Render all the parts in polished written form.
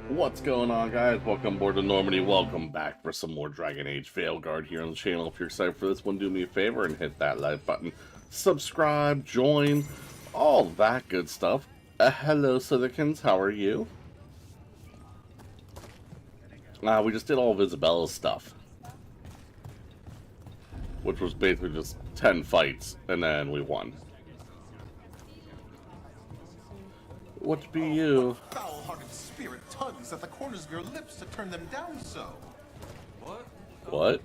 What's going on, guys? Welcome aboard to Normandy. Welcome back for some more Dragon Age Veilguard here on the channel. If you're excited for this one, do me a favor and hit that like button. Subscribe, join, all that good stuff. Hello, Citizens. How are you? We just did all of Isabella's stuff, which was basically just 10 fights, and then we won. What be you? Foul-hearted spirit tugs at the corners of your lips to turn them down so. What?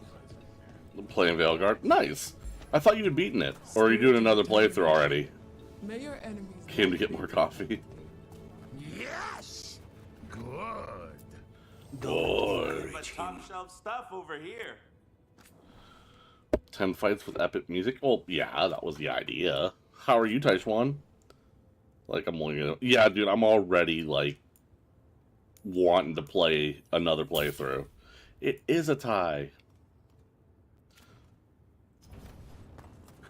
Playing Veilguard? Nice! I thought you had beaten it. Or are you doing another playthrough already? May your enemies Came to get more coffee. Yes! Good. Good. But top shelf stuff over here. 10 fights with epic music? Well, yeah, that was the idea. How are you, Taishuan? Like, I'm only gonna... Yeah, dude, I'm already, like, wanting to play another playthrough. It is a tie.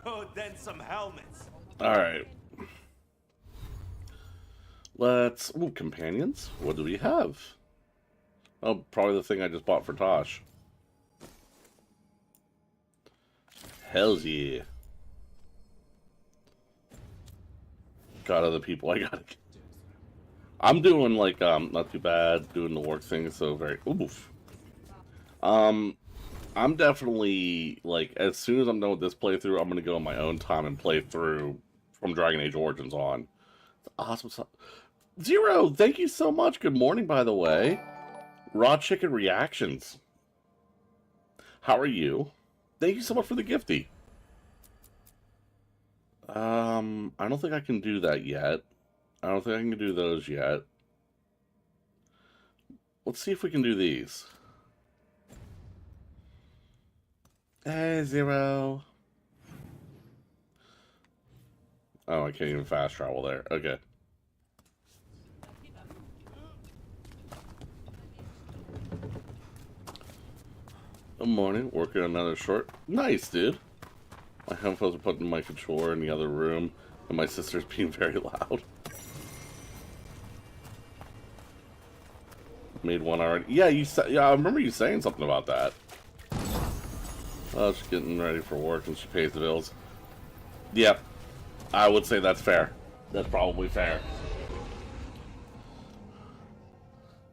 Oh, then some helmets. Alright. Let's... Ooh, companions? What do we have? Oh, probably the thing I just bought for Tosh. Hells yeah. Got other people I gotta get. I'm doing, like, not too bad, doing the work thing, so very... Oof. I'm definitely, like, as soon as I'm done with this playthrough, I'm gonna go on my own time and play through from Dragon Age Origins on. It's awesome stuff. Zero, thank you so much. Good morning, by the way. Raw Chicken Reactions. How are you? Thank you so much for the gifty. I don't think I can do that yet. I don't think I can do those yet. Let's see if we can do these. Hey, Zero. Oh, I can't even fast travel there. Okay. Good morning. Working on another short. Nice, dude. My headphones are putting my controller in the other room, and my sister's being very loud. Made one already. Yeah, you said. Yeah, I remember you saying something about that. Oh, she's getting ready for work and she pays the bills. Yep, I would say that's fair. That's probably fair.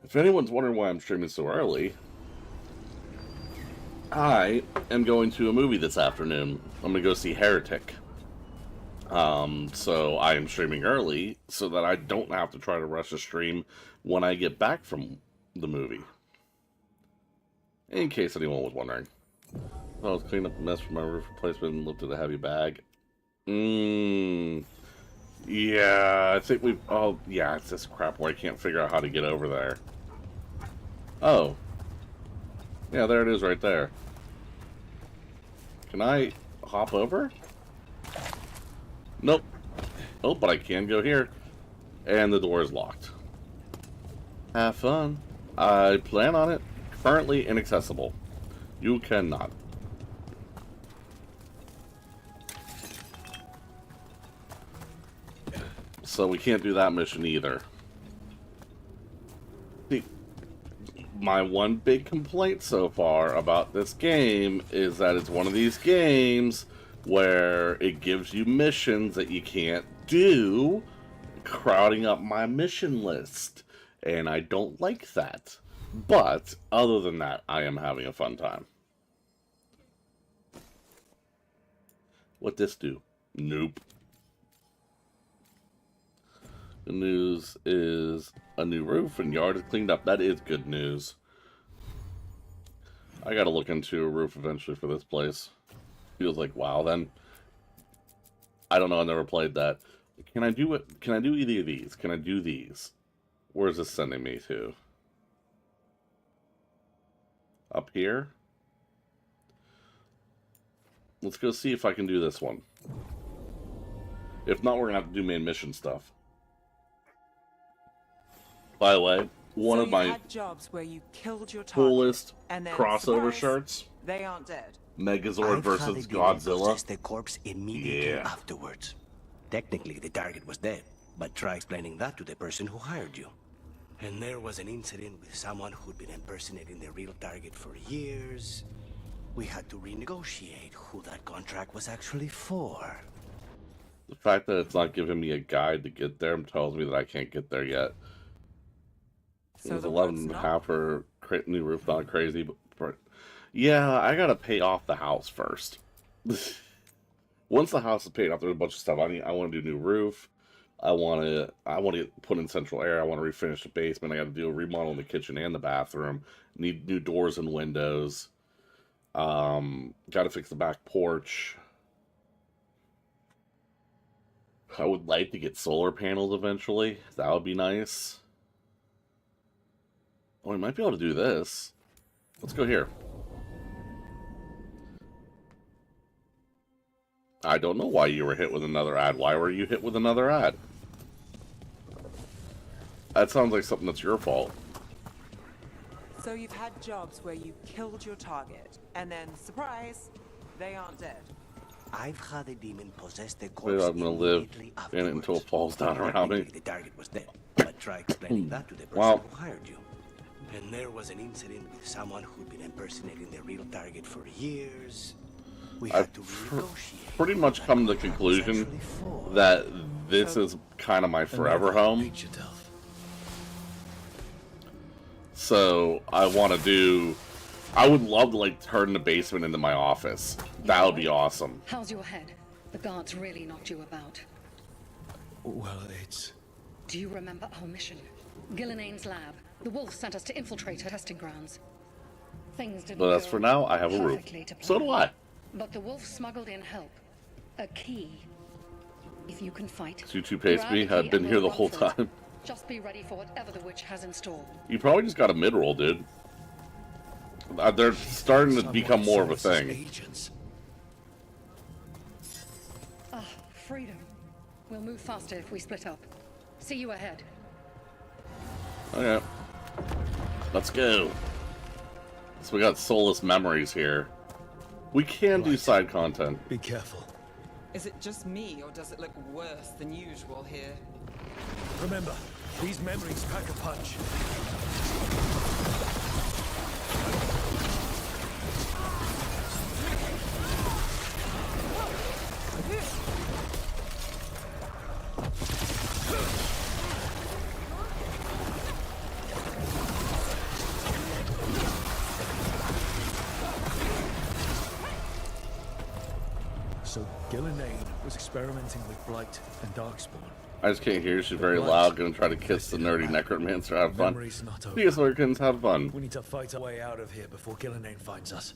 If anyone's wondering why I'm streaming so early, I am going to a movie this afternoon. I'm going to go see Heretic. So I am streaming early so that I don't have to try to rush a stream when I get back from the movie. In case anyone was wondering. I was cleaning up a mess from my roof replacement and lifted a heavy bag. Yeah, I think we've... Oh, yeah, it's this crap where I can't figure out how to get over there. Oh. Yeah, there it is right there. Can I hop over? Nope. Oh, but I can go here. And the door is locked. Have fun. I plan on it. Currently inaccessible. You cannot. So we can't do that mission either. See, my one big complaint so far about this game is that it's one of these games where it gives you missions that you can't do, crowding up my mission list. And I don't like that. But, other than that, I am having a fun time. What this do? Nope. The news is a new roof and yard is cleaned up. That is good news. I gotta look into a roof eventually for this place. Feels like WoW then. I don't know, I never played that. Can I do it? Can I do either of these? Can I do these? Where is this sending me to? Up here? Let's go see if I can do this one. If not, we're gonna have to do main mission stuff. By the way, one of my jobs where you killed your coolest and then, crossover surprise, shirts. They aren't dead. Megazord versus Godzilla. The corpse immediately Yeah. afterwards. Technically, the target was dead, but try explaining that to the person who hired you. And there was an incident with someone who'd been impersonating the real target for years. We had to renegotiate who that contract was actually for. The fact that it's not giving me a guide to get there tells me that I can't get there yet. It was 11 and a half for new roof, not crazy, but yeah, I gotta pay off the house first. Once the house is paid off, there's a bunch of stuff I want to do. New roof. I want to put in central air. I want to refinish the basement. I got to do a remodel in the kitchen and the bathroom. Need new doors and windows. Got to fix the back porch. I would like to get solar panels eventually. That would be nice. Oh, we might be able to do this. Let's go here. I don't know why you were hit with another ad. Why were you hit with another ad? That sounds like something that's your fault. So you've had jobs where you killed your target, and then, surprise, they aren't dead. I've had a demon possess the Maybe corpse I'm gonna live immediately in it until it afterwards. falls down around me. The target was dead, but try explaining that to the person Wow. who hired you. And there was an incident with someone who'd been impersonating the real target for years. We I've had to renegotiate. pretty much who come to the that contract was conclusion actually for. that this is kind of my forever home. So I want to do. I would love to like turn the basement into my office. That would be awesome. How's your head? The guards really knocked you about. Well, it's... Do you remember our mission? Gillinane's lab. The wolf sent us to infiltrate her testing grounds. Things didn't But as go for now, I have a roof. perfectly to So plan. do I. But the wolf smuggled in help. A key. If you can fight. You two pace grab me. the I've key been and here we'll the whole run for it. time. Just be ready for whatever the witch has in store. You probably just got a mid-roll, dude. They're starting to become more of a thing. Agents. Ah, freedom. We'll move faster if we split up. See you ahead. Okay. Let's go. So we got soulless memories here. We can do side content. Be careful. Is it just me, or does it look worse than usual here? Remember, these memories pack a punch. So Gillinane was experimenting with Blight and Darkspawn. I just can't hear. She's very loud. Gonna try to kiss the nerdy necromancer. Have fun. Memories not over. See you, Slurkins. Have fun. We need to fight our way out of here before Gillinane finds us.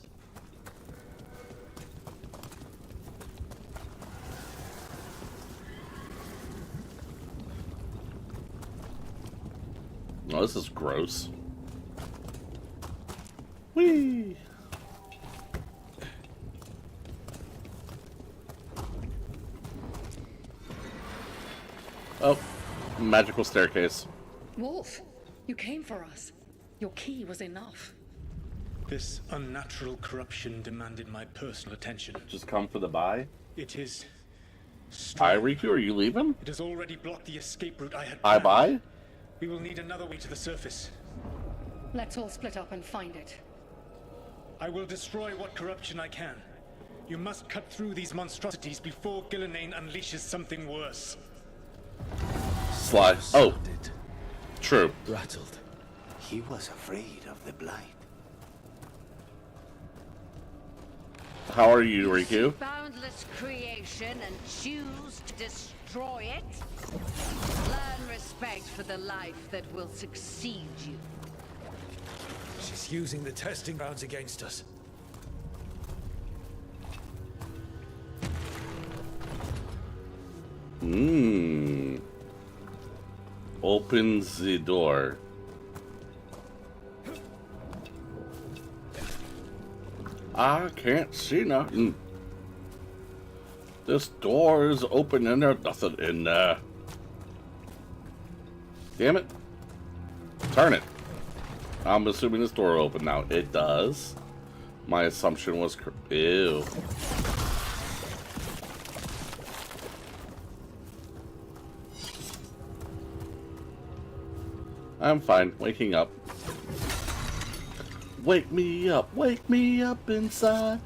Oh, this is gross. Whee! Oh, magical staircase. Wolf, you came for us. Your key was enough. This unnatural corruption demanded my personal attention. Just come for the buy. It is... Hi, Riku, are you leaving? It has already blocked the escape route I had Hi, planned. bye? We will need another way to the surface. Let's all split up and find it. I will destroy what corruption I can. You must cut through these monstrosities before Gillinane unleashes something worse. Sly. Oh, Stunned, true. rattled. He was afraid of the blight. How are you, Riku? Boundless creation and choose to destroy it? Learn respect for the life that will succeed you. She's using the testing grounds against us. Open the door. I can't see nothing. This door is open and there's nothing in there. Damn it. Turn it. I'm assuming this door will open now. It does. My assumption was... Ew. I'm fine. Waking up. Wake me up inside.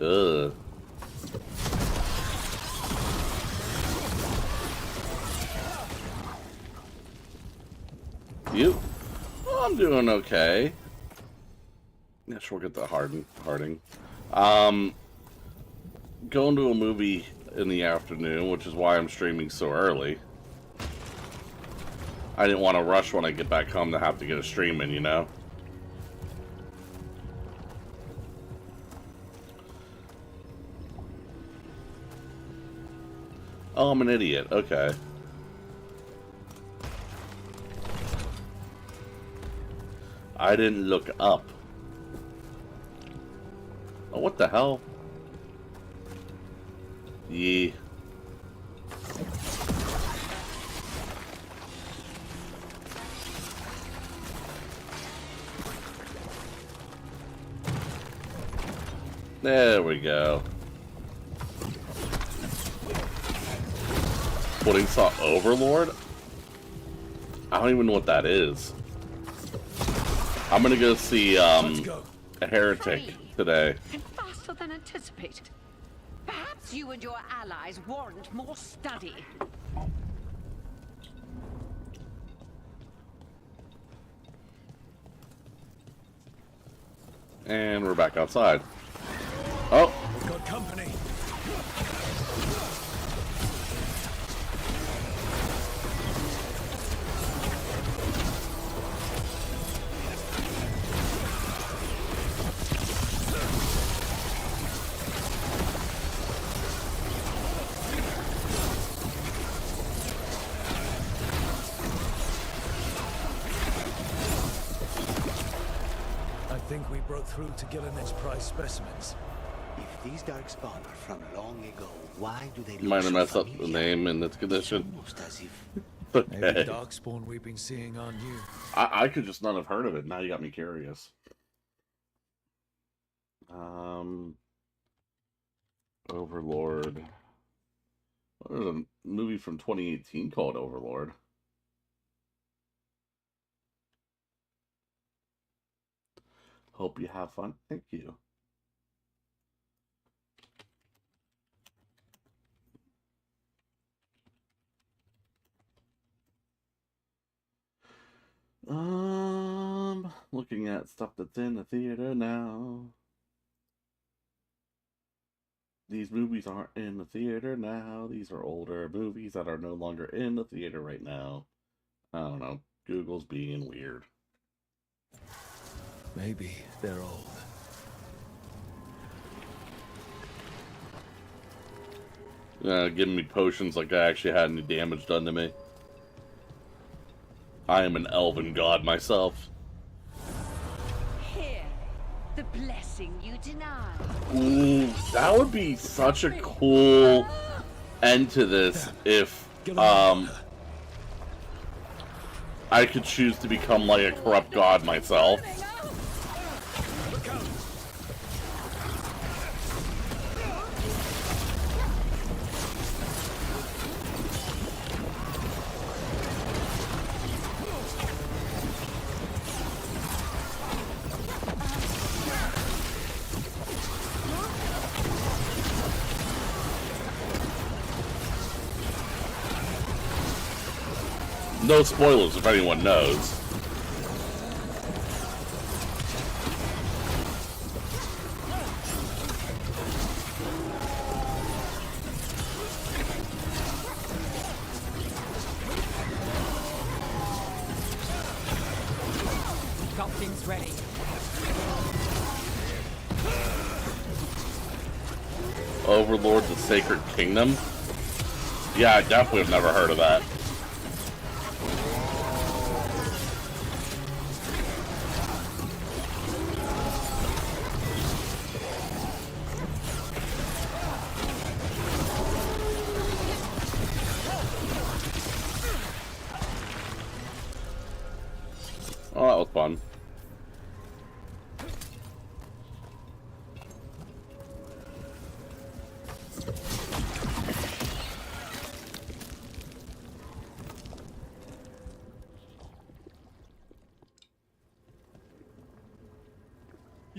Ugh. You? Well, I'm doing okay. Yeah, sure, we'll get the Harding. Going to a movie in the afternoon, which is why I'm streaming so early. I didn't want to rush when I get back home to have to get a stream in, you know? Oh, I'm an idiot. Okay. I didn't look up. Oh, what the hell? Yeah. There we go. Pudding Saw Overlord? I don't even know what that is. I'm gonna go see a Heretic today. And faster than anticipated. Perhaps you and your allies warrant more study. And we're back outside. Oh! We've got company. I think we broke through to Gillenet's prize specimens. If these darkspawn are from long ago, why do they look Might have so messed up the familiar? name in this It's condition. almost as if Maybe the Okay. darkspawn we've been seeing are new. I could just not have heard of it. Now you got me curious. Overlord. There's a movie from 2018 called Overlord. Hope you have fun. Thank you. Looking at stuff that's in the theater now. These movies aren't in the theater now. These are older movies that are no longer in the theater right now. I don't know. Google's being weird. Maybe they're old. Giving me potions like I actually had any damage done to me. I am an elven god myself. Here, the blessing you denied. Ooh, that would be such a cool end to this if I could choose to become like a corrupt god myself. No spoilers if anyone knows. Got things ready. Overlord the Sacred Kingdom? Yeah, I definitely have never heard of that. Oh, that was fun.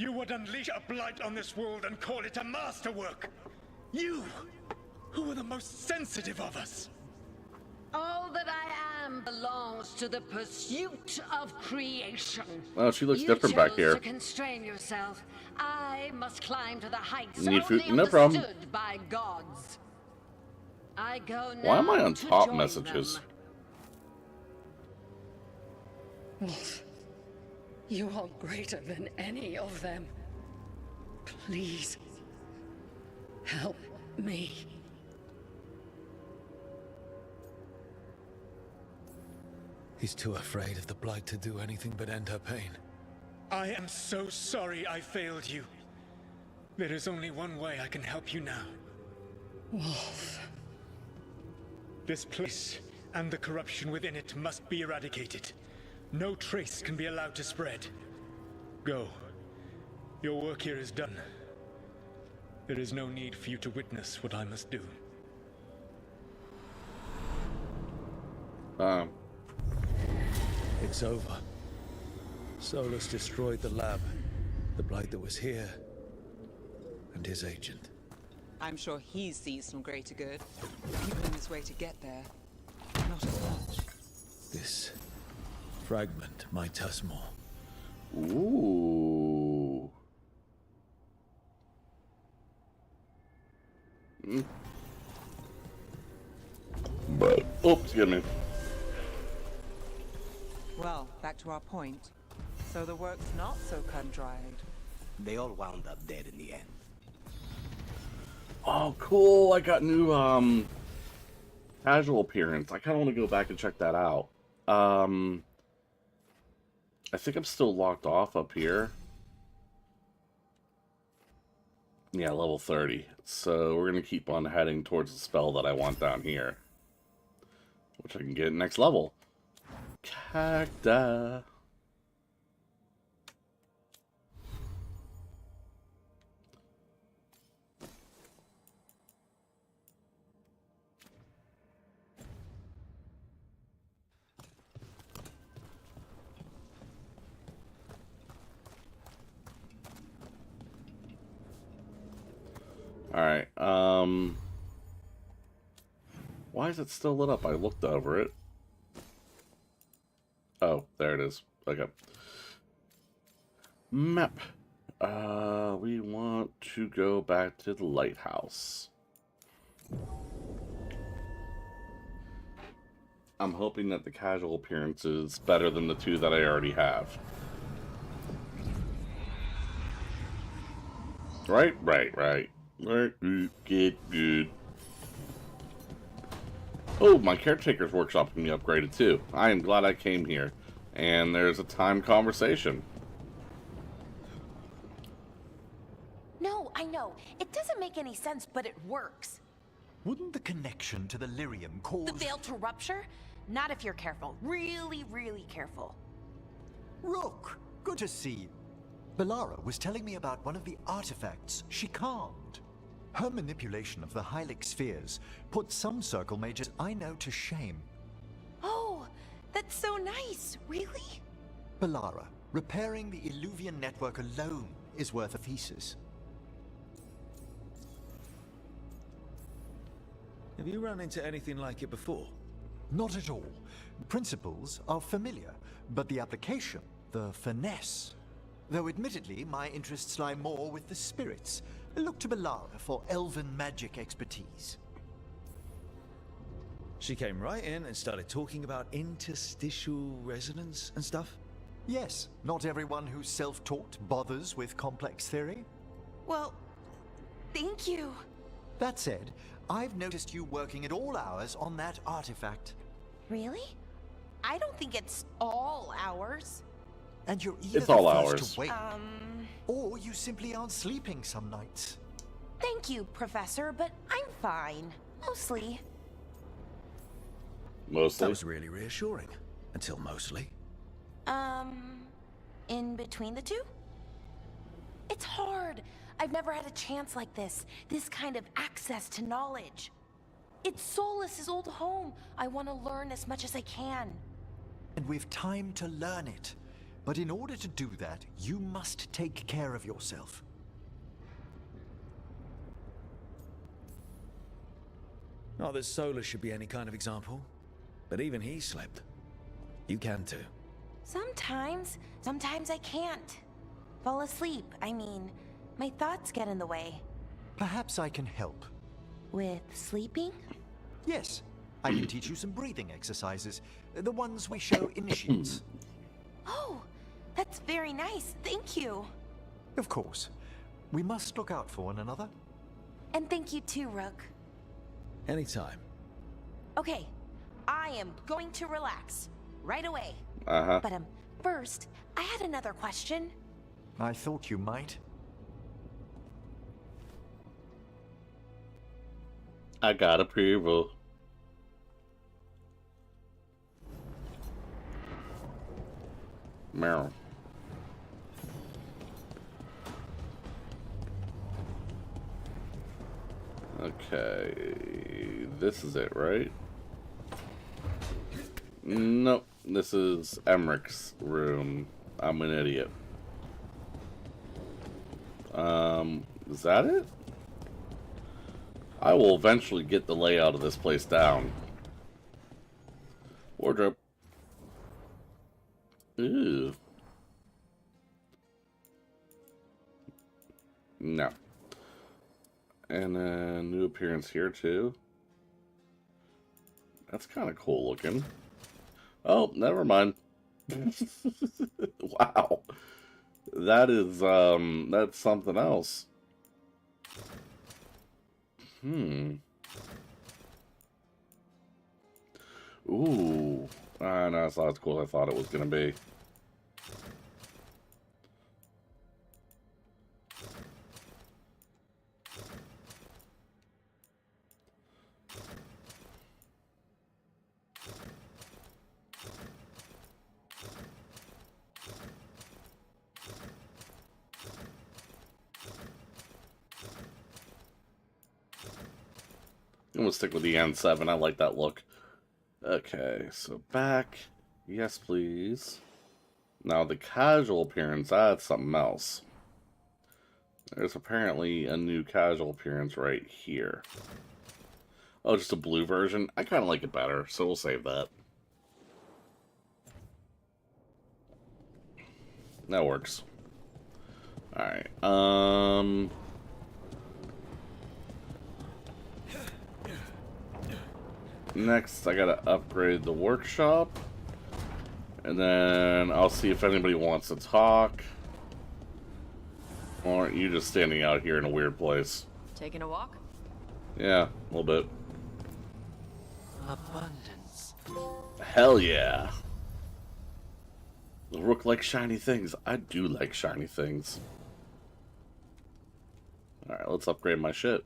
You would unleash a blight on this world and call it a masterwork. You, who are the most sensitive of us. All that I am belongs to the pursuit of creation. Oh, she looks You different back chose here. to constrain yourself. I must climb to the heights Need food? only No problem. understood by gods. I go now Why am I on to top join messages? them. Wolf, you are greater than any of them. Please, help me. He's too afraid of the Blight to do anything but end her pain. I am so sorry I failed you. There is only one way I can help you now. Wolf. This place and the corruption within it must be eradicated. No trace can be allowed to spread. Go. Your work here is done. There is no need for you to witness what I must do. It's over. Solus destroyed the lab, the Blight that was here, and his agent. I'm sure he sees some greater good, even in his way to get there. Not as much. This fragment might tell us more. Ooh. But, oops, excuse me. Well, back to our point. So the work's not so cut-and-dried. They all wound up dead in the end. Oh, cool. I got new, casual appearance. I kind of want to go back and check that out. I think I'm still locked off up here. Yeah, level 30. So we're going to keep on heading towards the spell that I want down here, which I can get next level. Cacta. Alright, why is it still lit up? I looked over it. Oh, there it is. Okay. Map. We want to go back to the lighthouse. I'm hoping that the casual appearance is better than the two that I already have. Right. Good. Oh, my caretaker's workshop can be upgraded too. I am glad I came here. And there's a time conversation. No, I know. It doesn't make any sense, but it works. Wouldn't the connection to the lyrium cause... The veil to rupture? Not if you're careful. Really, really careful. Rook, good to see you. Belara was telling me about one of the artifacts she calmed. Her manipulation of the Hylic spheres put some circle mages I know to shame. Oh, that's so nice. Really? Belara, repairing the Illuvian network alone is worth a thesis. Have you run into anything like it before? Not at all. Principles are familiar, but the application, the finesse. Though admittedly, my interests lie more with the spirits. Look to Belara for elven magic expertise. She came right in and started talking about interstitial resonance and stuff? Yes, not everyone who's self-taught bothers with complex theory. Well, thank you. That said, I've noticed you working at all hours on that artifact. Really? I don't think it's all hours. And you're either It's all the first hours. to wake, or you simply aren't sleeping some nights. Thank you, Professor, but I'm fine. Mostly. That was really reassuring. Until mostly. In between the two? It's hard. I've never had a chance like this. This kind of access to knowledge. It's Solus's old home. I want to learn as much as I can. And we've time to learn it. But in order to do that, you must take care of yourself. Not that Solus should be any kind of example, but even he slept. You can too. Sometimes I can't. Fall asleep, I mean. My thoughts get in the way. Perhaps I can help. With sleeping? Yes, I can teach you some breathing exercises, the ones we show initiates. Oh, that's very nice, thank you. Of course. We must look out for one another. And thank you too, Rook. Anytime. Okay, I am going to relax. Right away. Uh-huh. But first, I had another question. I thought you might. I got approval. Meow. Okay, this is it, right? Nope, this is Emmerich's room. I'm an idiot. Is that it? I will eventually get the layout of this place down. Wardrobe. Ew. No. And a new appearance here too. That's kind of cool looking. Oh, never mind. Wow. That is, that's something else. Ooh. Ah, no, it's not as cool as I thought it was going to be. I'm gonna stick with the N7. I like that look. Okay, so back. Yes, please. Now the casual appearance, that's something else. There's apparently a new casual appearance right here. Oh, just a blue version? I kind of like it better, so we'll save that. That works. Alright, next, I gotta upgrade the workshop. And then I'll see if anybody wants to talk. Or aren't you just standing out here in a weird place? Taking a walk? Yeah, a little bit. Abundance. Hell yeah. The Rook likes shiny things. I do like shiny things. Alright, let's upgrade my shit.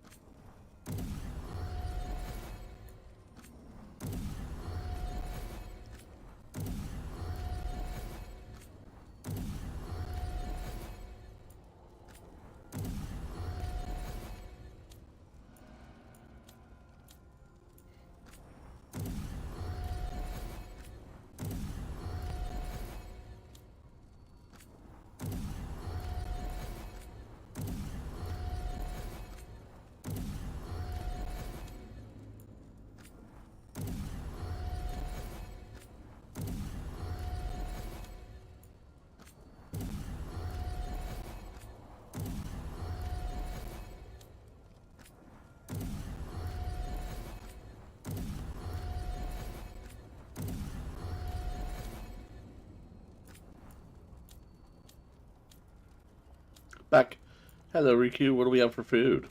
Back. Hello, Riku. What do we have for food?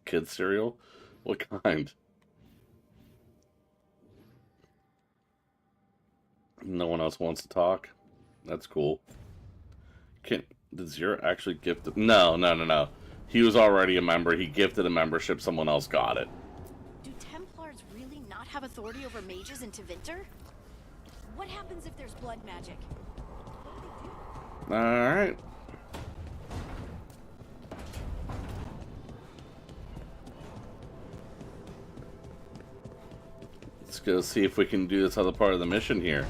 Kid cereal? What kind? No one else wants to talk? That's cool. Did Zero actually gift it? No. He was already a member. He gifted a membership. Someone else got it. Do Templars really not have authority over mages in Tevinter? What happens if there's blood magic? Alright. Let's go see if we can do this other part of the mission here.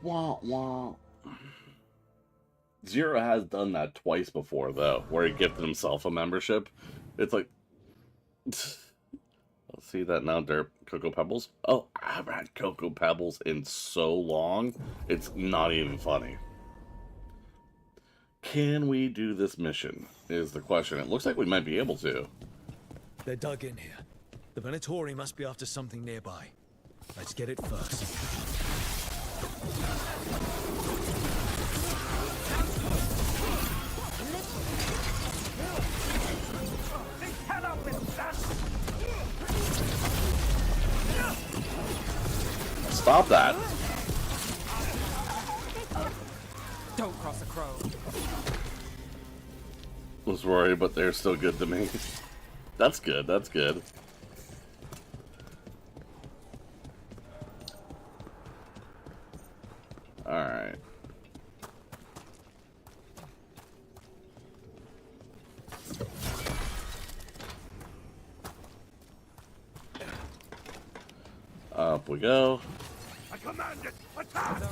Wah, wah. Zero has done that twice before, though, where he gifted himself a membership. It's like... I'll see that now, Derp. Cocoa Pebbles? Oh, I haven't had Cocoa Pebbles in so long, it's not even funny. Can we do this mission, is the question. It looks like we might be able to. They're dug in here. The Venatori must be after something nearby. Let's get it first. Stop that. Don't cross a crow. Was worried, but they're still good to me. That's good, that's good. Alright. Up we go. I command it! Attack!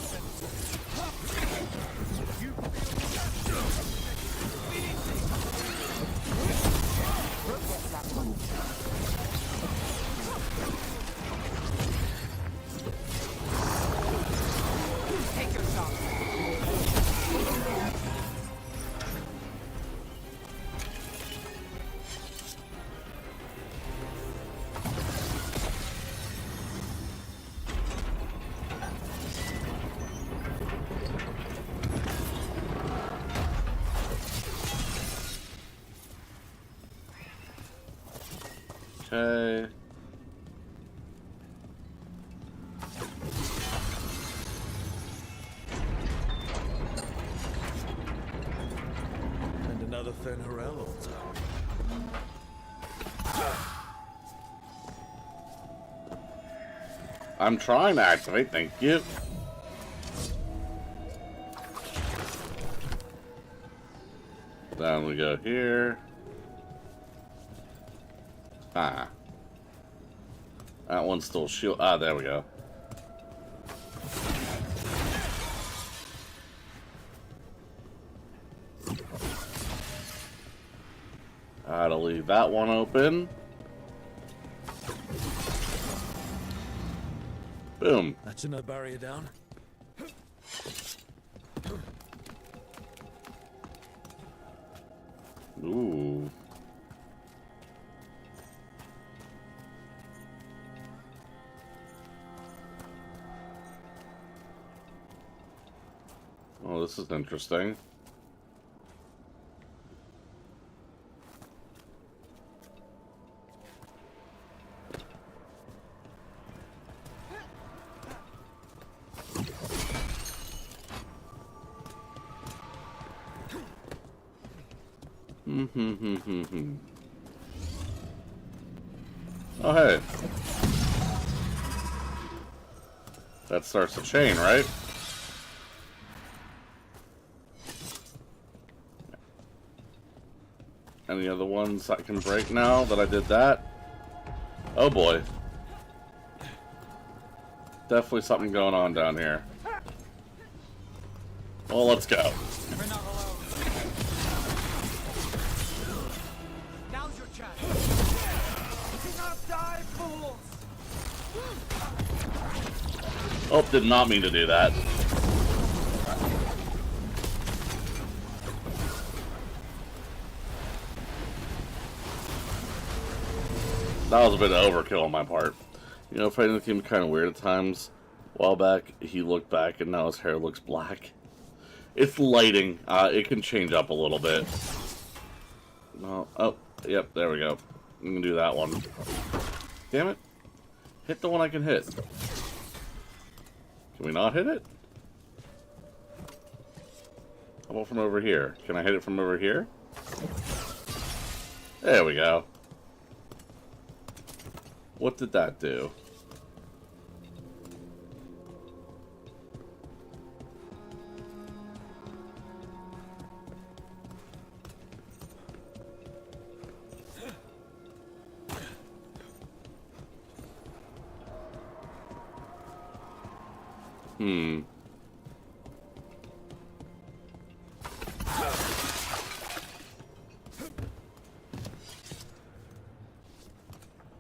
Take your shot. Okay. And another Fen'Harel altar. I'm trying to activate, thank you. Then we go here. Ah. That one's still shield. Ah, there we go. Gotta leave that one open. Boom. That's another barrier down. Ooh. Oh, this is interesting. Oh, hey. That starts the chain, right? Any other ones I can break now that I did that? Oh boy. Definitely something going on down here. Well, let's go. We're not alone. Now's your chance. Do not die, fools! Oh, did not mean to do that. That was a bit of overkill on my part. You know, fighting the game kind of weird at times. while back, he looked back, and now his hair looks black. It's lighting. It can change up a little bit. No. Oh, yep, there we go. We can do that one. Damn it. Hit the one I can hit. Can we not hit it? How about from over here? Can I hit it from over here? There we go. What did that do?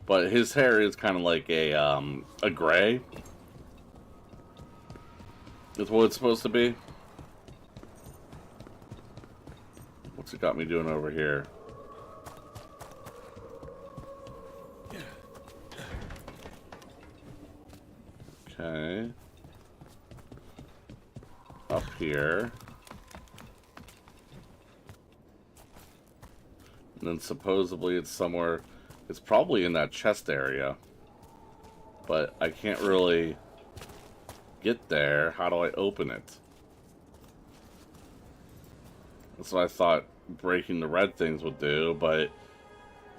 But his hair is kind of like a gray. Is what it's supposed to be. What's it got me doing over here? Okay. Up here. And then supposedly it's somewhere... It's probably in that chest area. But I can't really get there. How do I open it? That's what I thought breaking the red things would do, but...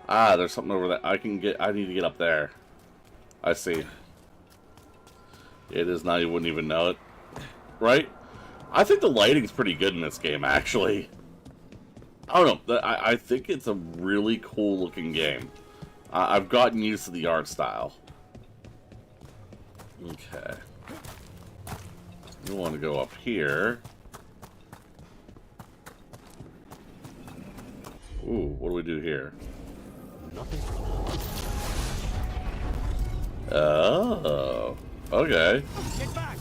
Ah, there's something over there. I need to get up there. I see. It is now, you wouldn't even know it. Right? I think the lighting's pretty good in this game, actually. I don't know. I think it's a really cool looking game. I've gotten used to the art style. Okay. You want to go up here. Ooh, what do we do here? Nothing. Oh, okay. Get back!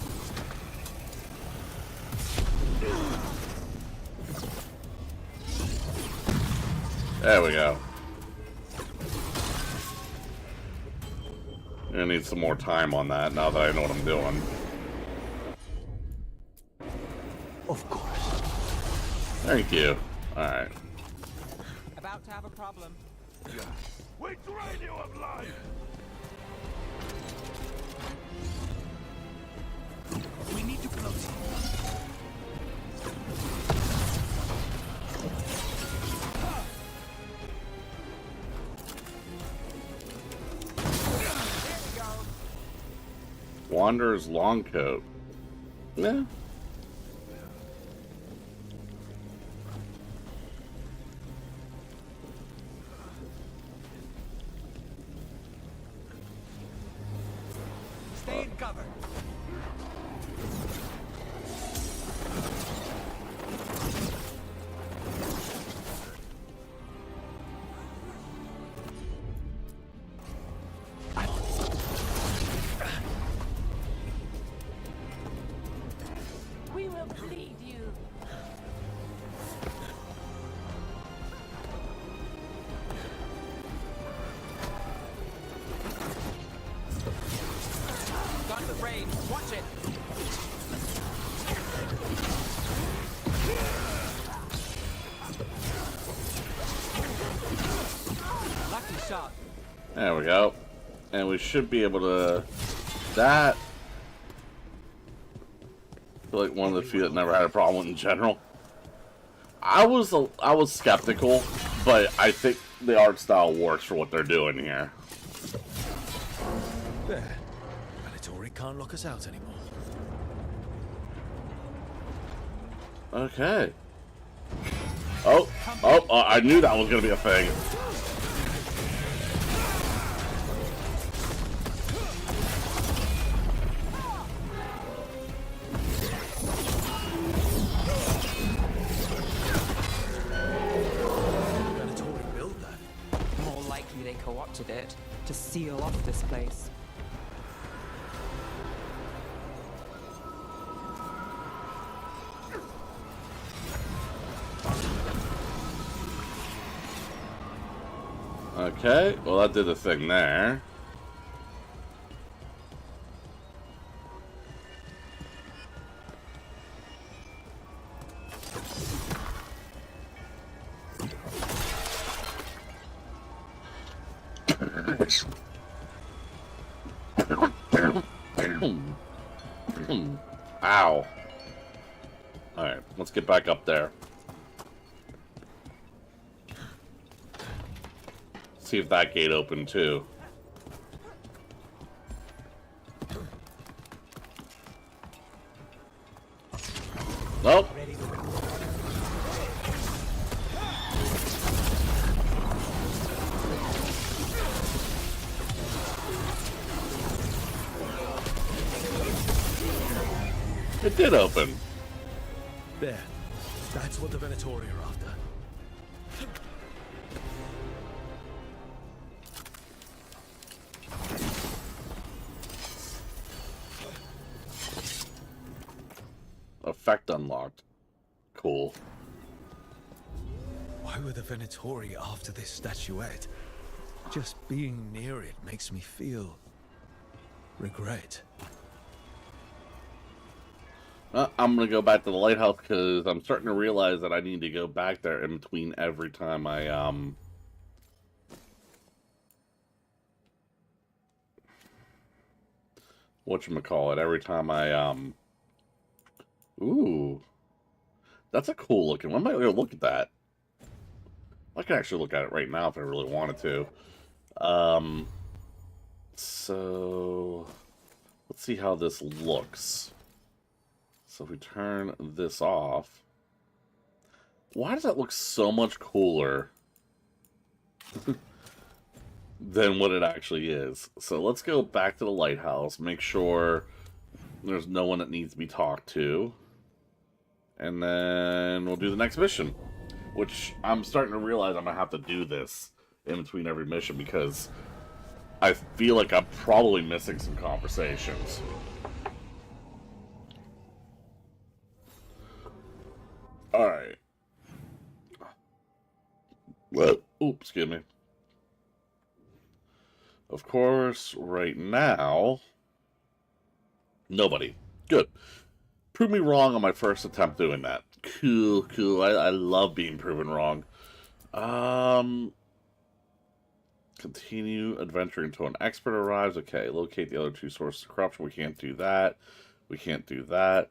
There we go. I need some more time on that now that I know what I'm doing. Of course. Thank you. Alright. About to have a problem. We drain you of life! We need to close it. Wanderer's long coat. Yeah. Stay in cover. We will bleed you. Got the brain. Watch it. Lucky shot. There we go. And we should be able to... That... I feel like one of the few that never had a problem in general. I was skeptical, but I think the art style works for what they're doing here. There. Valatori can't lock us out anymore. Okay. Oh, I knew that was gonna be a thing. Valatori built that. More likely they co-opted it to seal off this place. Okay, well that did a thing there. Ow. Alright, let's get back up there. See if that gate opened too. Nope. It did open. There. That's what the Venatori are after. Effect unlocked. Cool. Why were the Venatori after this statuette? Just being near it makes me feel regret. I'm gonna go back to the lighthouse because I'm starting to realize that I need to go back there in between every time I whatchamacallit, every time I ooh, that's a cool looking one. I might go look at that. I can actually look at it right now if I really wanted to. So let's see how this looks. So if we turn this off, why does that look so much cooler than what it actually is? So let's go back to the lighthouse, make sure there's no one that needs to be talked to, and then we'll do the next mission, which I'm starting to realize I'm going to have to do this in between every mission because I feel like I'm probably missing some conversations. Alright. What? Oops, excuse me. Of course, right now, nobody. Good. Prove me wrong on my first attempt doing that. Cool, cool. I love being proven wrong. Continue adventuring until an expert arrives. Okay, locate the other two sources of corruption. We can't do that. We can't do that.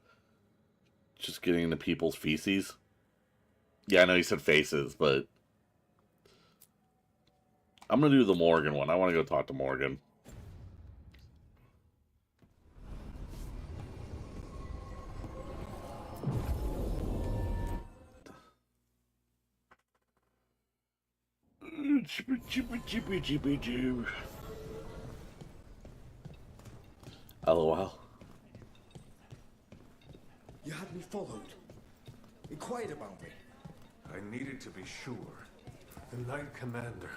Just getting into people's feces. Yeah, I know you said faces, but I'm going to do the Morgan one. I want to go talk to Morgan. LOL. You had me followed. Inquired about me. I needed to be sure. The Knight Commander.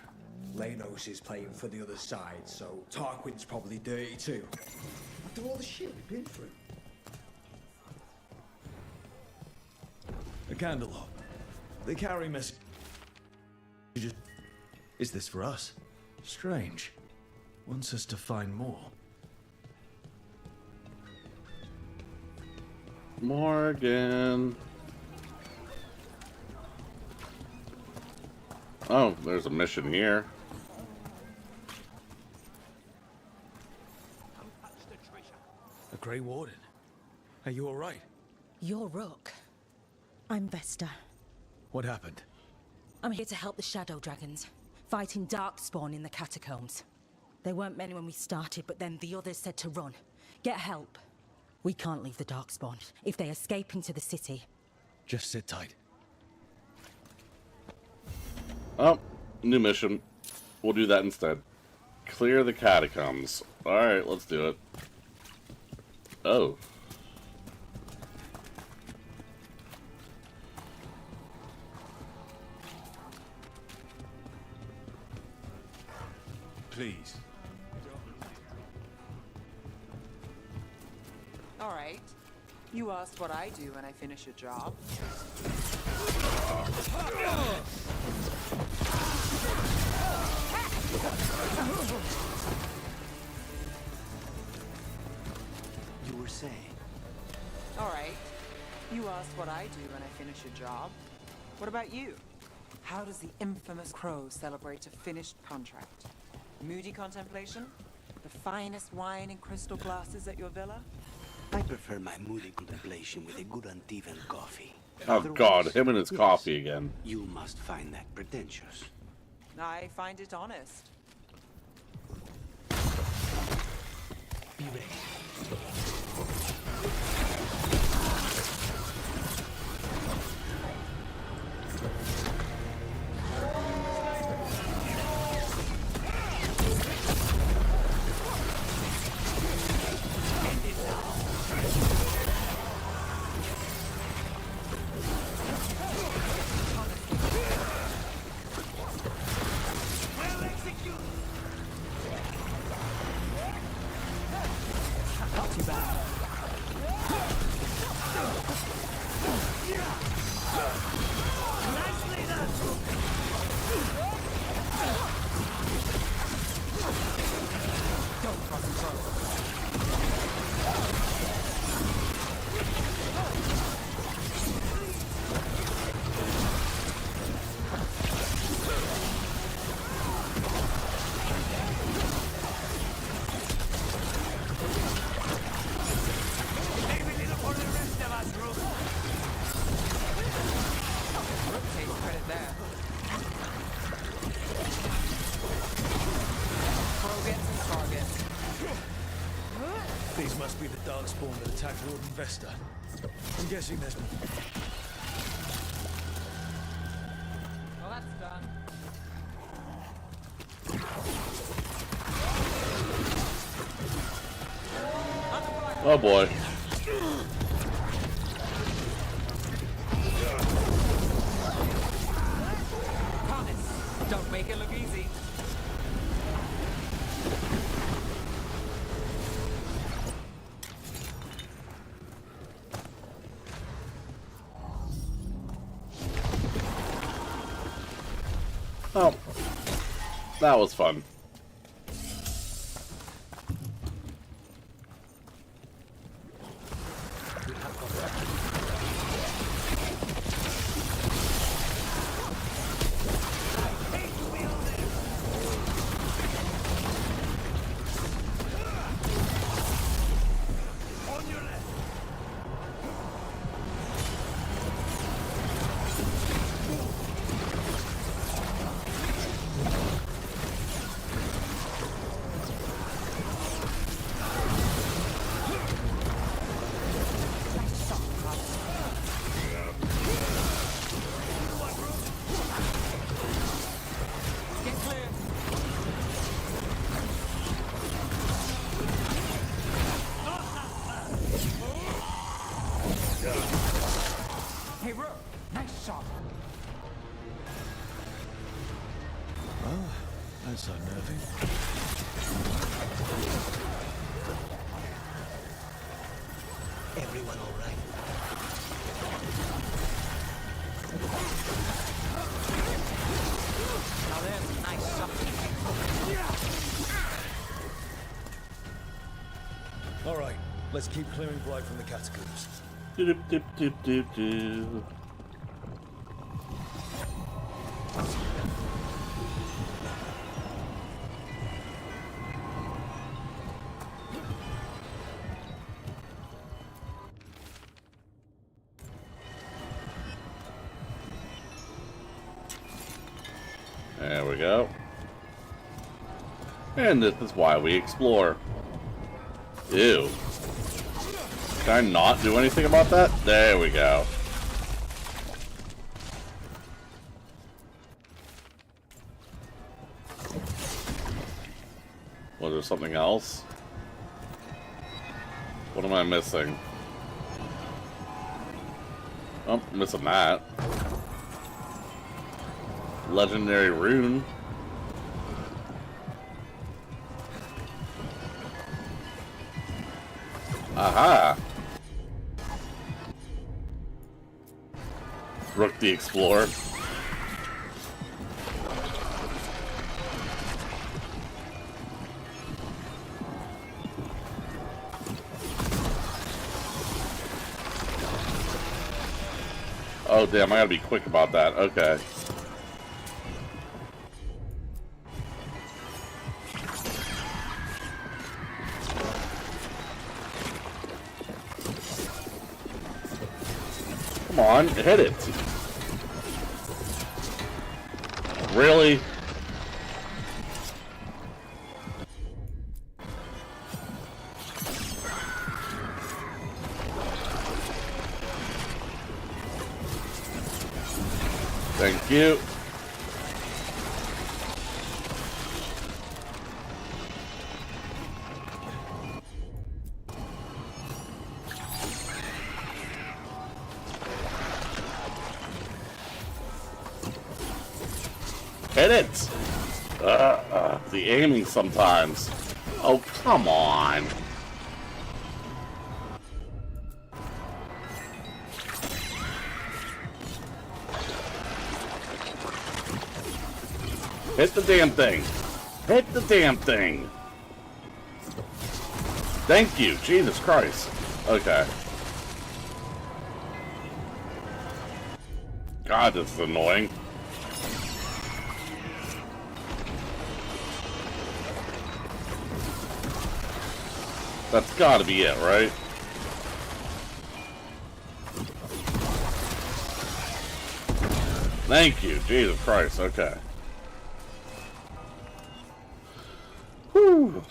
Lanos is playing for the other side, so Tarquin's probably dirty too. After all the shit we've been through. A candle. They carry messages. Is this for us? Strange. Wants us to find more. Morgan. Oh, there's a mission here. A Grey Warden. Are you alright? You're Rook. I'm Vesta. What happened? I'm here to help the Shadow Dragons, fighting Darkspawn in the catacombs. There weren't many when we started, but then the others said to run. Get help. We can't leave the Darkspawn if they escape into the city. Just sit tight. Oh, new mission. We'll do that instead. Clear the catacombs. Alright, let's do it. Oh. Please. All right. You asked what I do when I finish a job. You were saying? All right. You asked what I do when I finish a job. What about you? How does the infamous Crow celebrate a finished contract? Moody contemplation? The finest wine in crystal glasses at your villa? I prefer my moody contemplation with a good uneven coffee. Oh God, him and his coffee again. You must find that pretentious. I find it honest. Be ready. Not too bad. Nicely done! Don't cross control. Take credit there. Pro gets and Star gets. These must be the Darkspawn that attacked Warden Vesta. I'm guessing there's more. Well, that's done. Oh boy. Promise. Don't make it look easy. Oh, that was fun. Hey, Rook, nice shot. Oh, that's unnerving. Everyone all right? Now there's a nice shot. All right, let's keep clearing Blight from the catacombs. Dip, dip, dip, dip, dip. There we go. And this is why we explore. Ew. Can I not do anything about that? There we go. Was there something else? What am I missing? Oh, missing that. Legendary rune. Aha! Rook the Explorer. Oh damn, I gotta be quick about that. Okay. on, hit it. Really? Thank you. Hit it! The aiming sometimes. Oh, come on. Hit the damn thing. Hit the damn thing. Thank you. Jesus Christ. Okay. God, this is annoying. That's gotta be it, right? Thank you. Jesus Christ. Okay. Whew.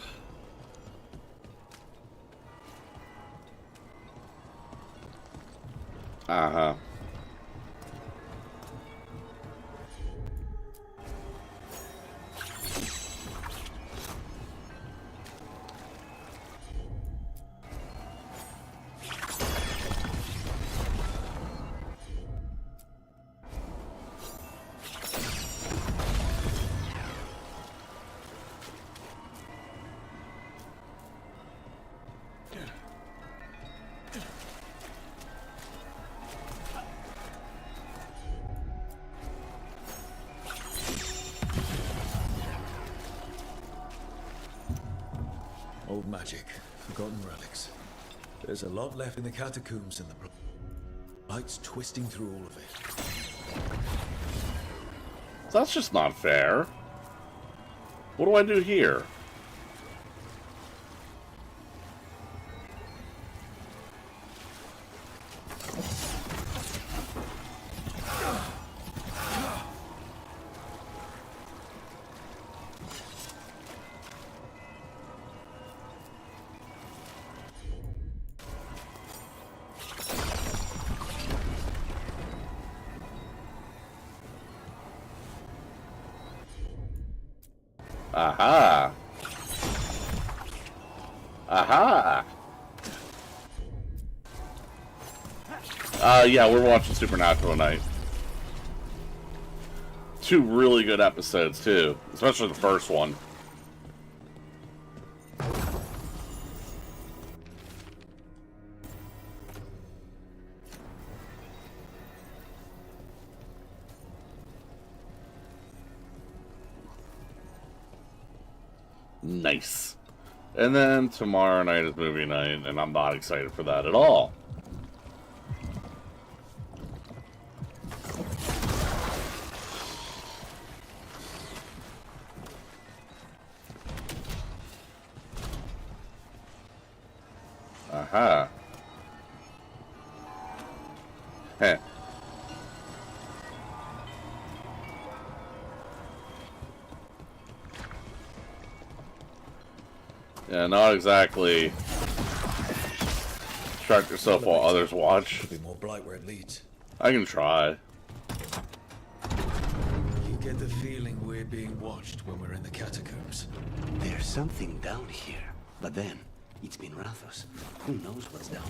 Uh-huh. Old magic, forgotten relics. There's a lot left in the catacombs and the light's twisting through all of it. That's just not fair. What do I do here? Aha! Aha! Yeah, we're watching Supernatural tonight. 2 really good episodes, too. Especially the first one. Nice. And then tomorrow night is movie night, and I'm not excited for that at all. Aha. Heh. Yeah, not exactly. Distract yourself while others watch. Could be more blight where it leads. I can try. You get the feeling we're being watched when we're in the catacombs. There's something down here, but then it's been Rathos. Who knows what's down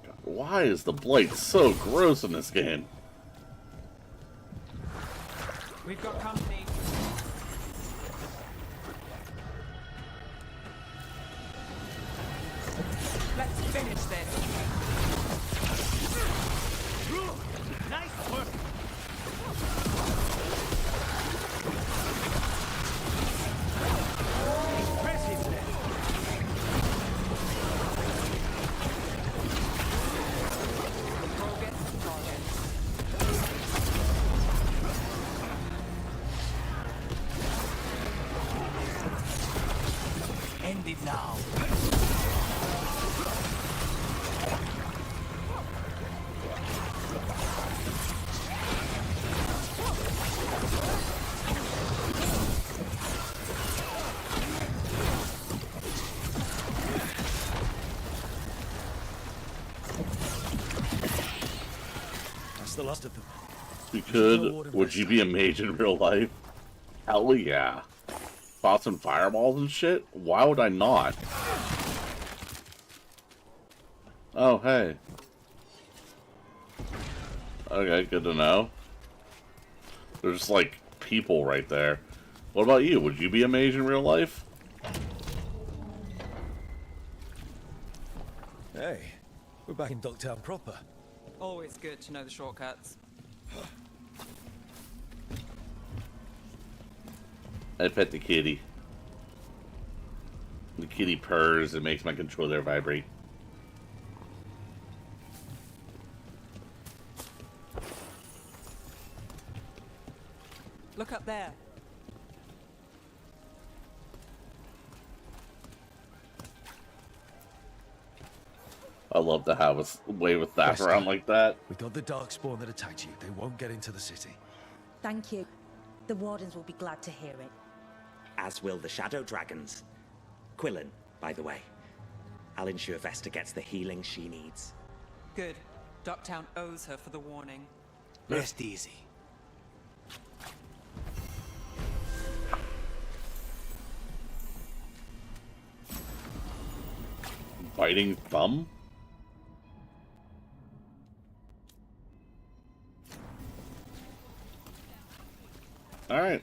there? Why is the blight so gross in this game? We've got company. Let's finish this. Nice work. Impressive. Control gets the target. End it now. last of them. You could. Would you be a mage in real life? Hell yeah. Tossing fireballs and shit? Why would I not? Oh, hey. Okay, good to know. There's just like people right there. What about you? Would you be a mage in real life? Hey, we're back in Ducktown proper. Always good to know the shortcuts. I pet the kitty. The kitty purrs and makes my controller vibrate. Look up there. I love to have a way with that around like that. We got the darkspawn that attacked you. They won't get into the city. Thank you. The Wardens will be glad to hear it. As will the Shadow Dragons. Quillen, by the way. I'll ensure Vesta gets the healing she needs. Good. Ducktown owes her for the warning. Rest easy. Biting thumb? Alright.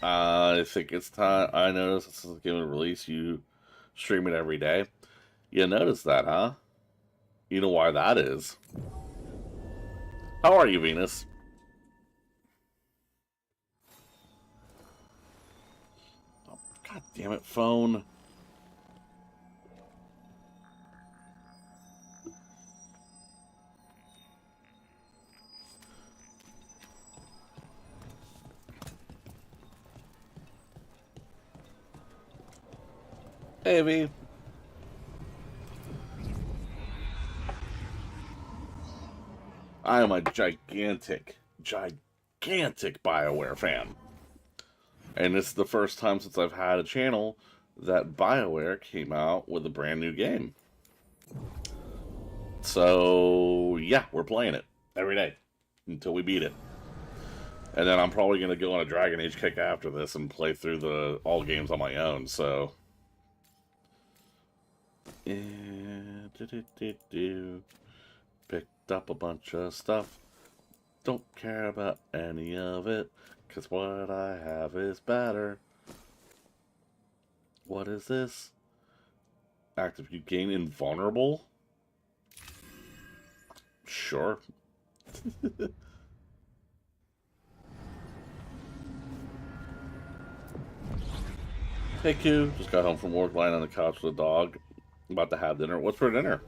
I think it's time. I noticed this is given a release. You stream it every day. You noticed that, huh? You know why that is. How are you, Venus? Oh, God damn it, phone. Hey, V. I am a gigantic BioWare fan. And this is the first time since I've had a channel that BioWare came out with a brand new game. So, yeah, we're playing it every day until we beat it. And then I'm probably going to go on a Dragon Age kick after this and play through all games on my own, so... Picked up a bunch of stuff. Don't care about any of it, 'cause what I have is better. What is this? Active, you gain invulnerable? Sure. Hey Q, just got home from work, lying on the couch with a dog. About to have dinner. What's for dinner?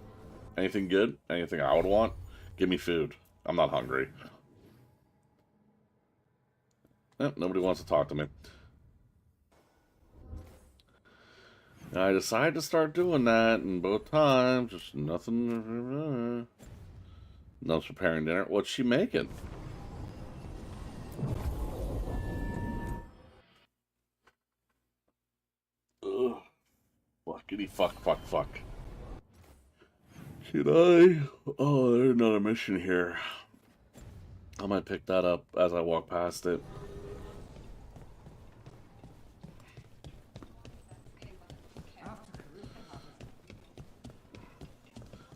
Anything good? Anything I would want? Give me food. I'm not hungry. Nobody wants to talk to me. And I decided to start doing that, and both times, just nothing. No's preparing dinner. What's she making? Ugh. Fuckity fuck. Should I? Oh, there's another mission here. I might pick that up as I walk past it.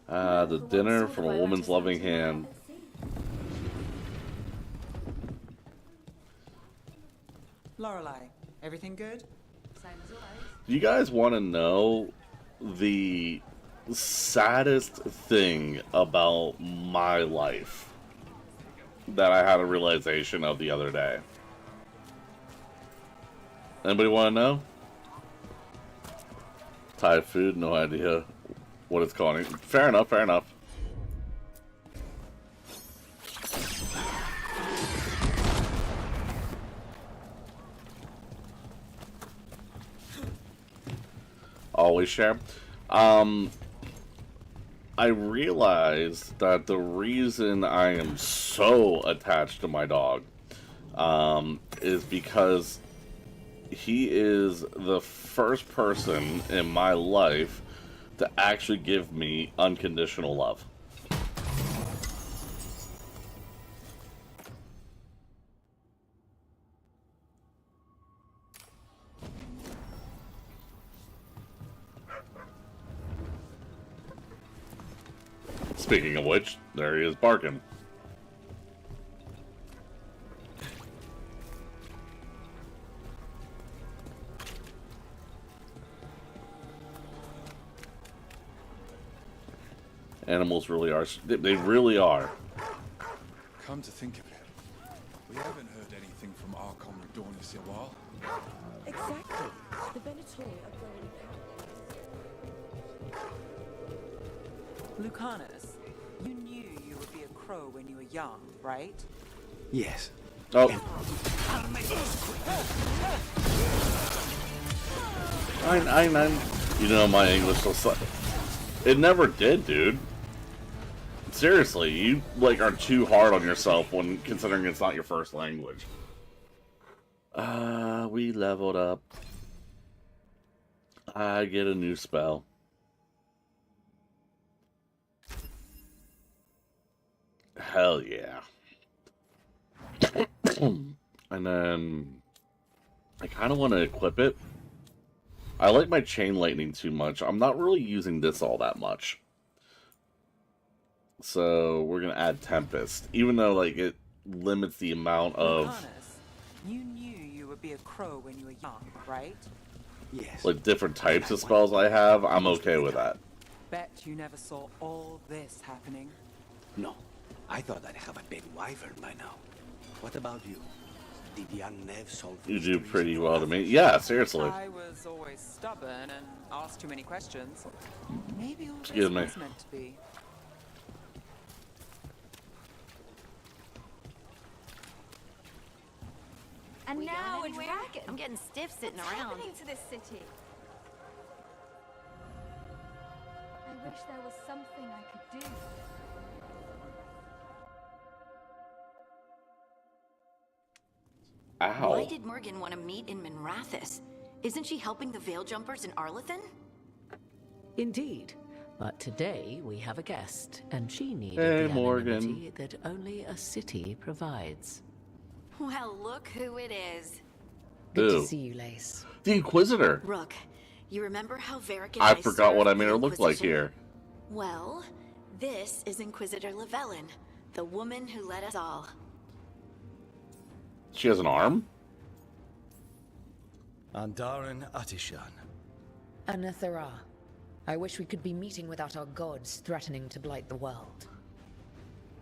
The dinner from a woman's loving hand. Lorelei, everything good? Do you guys want to know the saddest thing about my life that I had a realization of the other day? Anybody want to know? Thai food, no idea what it's called. Fair enough, fair enough. Always share. I realized that the reason I am so attached to my dog is because he is the first person in my life to actually give me unconditional love. Speaking of which, there he is barking. Animals really are. They really are. Come to think of it, we haven't heard anything from Archon Radornis in a while. Exactly. The Venator are growing. Lucanus, you knew you would be a crow when you were young, right? Yes. Oh. I you know my English was like, it never did, dude. Seriously, you like are too hard on yourself when considering it's not your first language. We leveled up. I get a new spell. Hell yeah. And then I kind of want to equip it. I like my chain lightning too much. I'm not really using this all that much. So we're gonna add Tempest, even though like it limits the amount of. Lucanus, you knew you would be a crow when you were young, right? Yes. Like different types of spells I have, I'm okay with that. Bet you never saw all this happening. No, I thought I'd have a big wyvern by now. What about you? Did young Nev solve? You do pretty well to me. Yeah, seriously. I was always stubborn and asked too many questions. Maybe all this Excuse me. was meant to be. And We now going a anywhere? dragon. I'm getting stiff sitting What's around. happening to this city? I wish there was something I could do. Ow. Why did Morgan want to meet in Minrathous? Isn't she helping the Veil Jumpers in Arlathan? Indeed. But today we have a guest, and she needed Hey, the Morgan. anonymity that only a city provides. Well, look who it is. Good to see you, Lace. The Inquisitor. Rook, you remember how Varric and I I forgot what I served made the her look like Inquisition? here. Well, this is Inquisitor Llewellyn, the woman who led us all. She has an arm? Andaran Atishan. Anathara. I wish we could be meeting without our gods threatening to blight the world.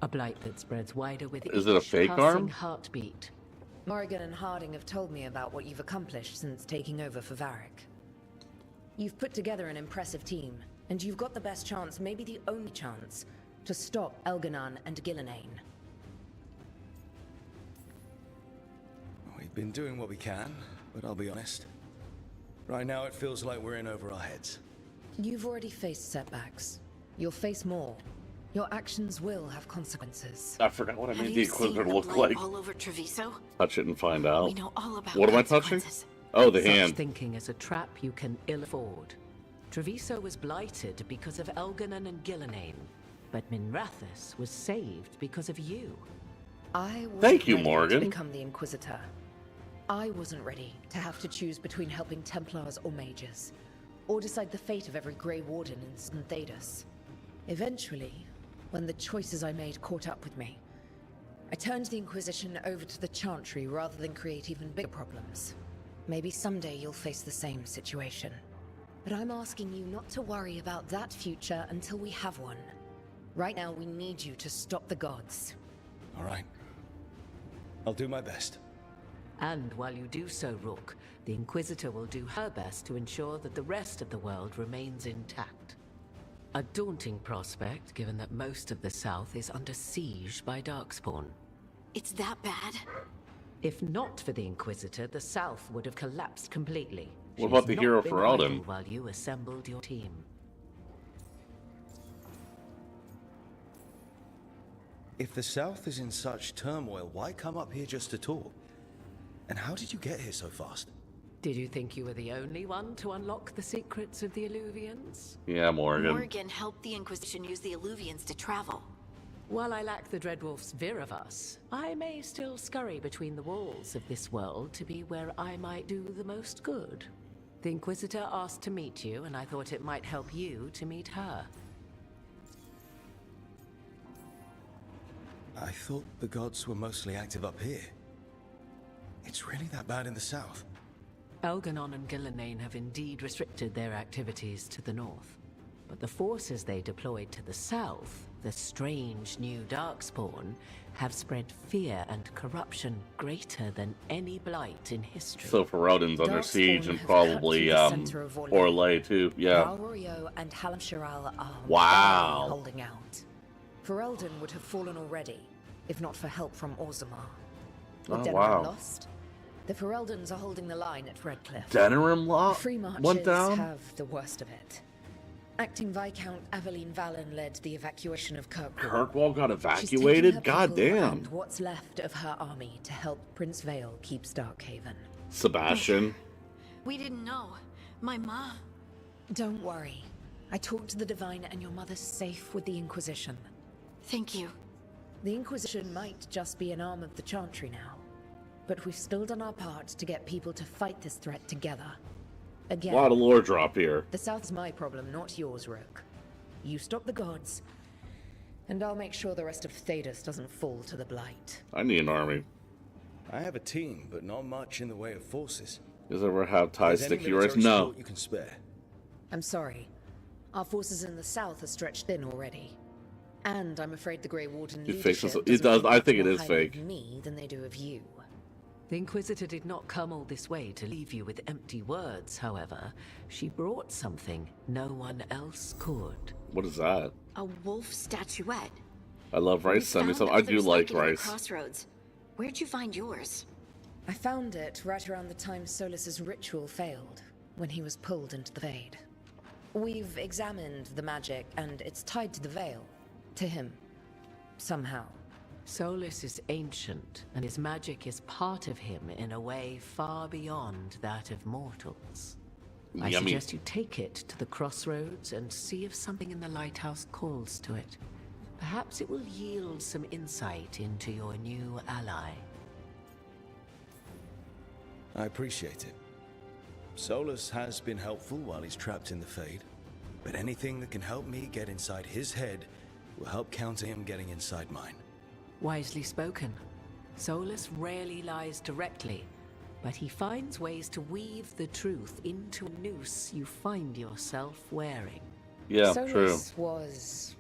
A blight that spreads wider with Is it a each fake passing arm? heartbeat. Morrigan and Harding have told me about what you've accomplished since taking over for Varric. You've put together an impressive team, and you've got the best chance, maybe the only chance, to stop Elganon and Gillenane. We've been doing what we can, but I'll be honest. Right now it feels like we're in over our heads. You've already faced setbacks. You'll face more. Your actions will have consequences. I forgot what I Have made you the Inquisitor seen the look blight like. all over Treviso? Touch it and find out. We know all about What am I touching? consequences. Oh, the Such hand. thinking is a trap you can ill afford. Treviso was blighted because of Elganon and Gillenane, but Minrathous was saved because of you. I wasn't Thank you, ready Morgan. to become the Inquisitor. I wasn't ready to have to choose between helping Templars or mages, or decide the fate of every Grey Warden in St. Thedas. Eventually, when the choices I made caught up with me, I turned the Inquisition over to the Chantry rather than create even bigger problems. Maybe someday you'll face the same situation. But I'm asking you not to worry about that future until we have one. Right now, we need you to stop the gods. All right. I'll do my best. And while you do so, Rook, the Inquisitor will do her best to ensure that the rest of the world remains intact. A daunting prospect, given that most of the South is under siege by Darkspawn. It's that bad? If not for the Inquisitor, the South would have collapsed completely. What about the She's hero not been for idle Alden? while you assembled your team. If the South is in such turmoil, why come up here just to talk? And how did you get here so fast? Did you think you were the only one to unlock the secrets of the Illuvians? Yeah, Morgan. Morgan helped the Inquisition use the Illuvians to travel. While I lack the Dreadwolf's Viravus, I may still scurry between the walls of this world to be where I might do the most good. The Inquisitor asked to meet you, and I thought it might help you to meet her. I thought the gods were mostly active up here. It's really that bad in the south? Elganon and Gillenane have indeed restricted their activities to the north. But the forces they deployed to the south, the strange new Darkspawn, have spread fear and corruption greater than any blight in history. So Ferelden's under siege and probably Orlais too. Yeah. Valrio and Halamshiral are Wow. holding out. Ferelden would have fallen already, if not for help from Orzammar. With Oh, Denerim wow. lost, the Fereldans are holding the line at Redcliffe. Denerim The Free went Marches down? have the worst of it. Acting Viscount Aveline Vallon led the evacuation of Kirkwall. Kirkwall got She's taking evacuated? her God people damn. and what's left of her army to help Prince Vale keep Starkhaven. Sebastian. We didn't know. My ma. Don't worry. I talked to the Divine and your mother's safe with the Inquisition. Thank you. The Inquisition might just be an arm of the Chantry now. But we've still done our part to get people to fight this threat together. Again, A lot of lore drop here. the South's my problem, not yours, Rook. You stop the gods, and I'll make sure the rest of Thedas doesn't fall to the Blight. I need an army. I have a team, but not much in the way of forces. Does it ever have ties Is to any Curious? military No. support you can spare? I'm sorry. Our forces in the South are stretched thin already. And I'm afraid the Grey Warden It fakes leadership it does. I think it more is highly fake. of me than they do of you. The Inquisitor did not come all this way to leave you with empty words, however. She brought something no one else could. What is that? A wolf statuette. I love Rice. Send me some. I do others like it at the Rice. Crossroads. Where'd you find yours? I found it right around the time Solus's ritual failed, when he was pulled into the Fade. We've examined the magic, and it's tied to the Veil. To him. Somehow. Solus is ancient, and his magic is part of him in a way far beyond that of mortals. I Yummy. suggest you take it to the Crossroads and see if something in the lighthouse calls to it. Perhaps it will yield some insight into your new ally. I appreciate it. Solus has been helpful while he's trapped in the Fade, but anything that can help me get inside his head will help counter him getting inside mine. Wisely spoken. Solus rarely lies directly, but he finds ways to weave the truth into a noose you find yourself wearing. Yeah, Solus was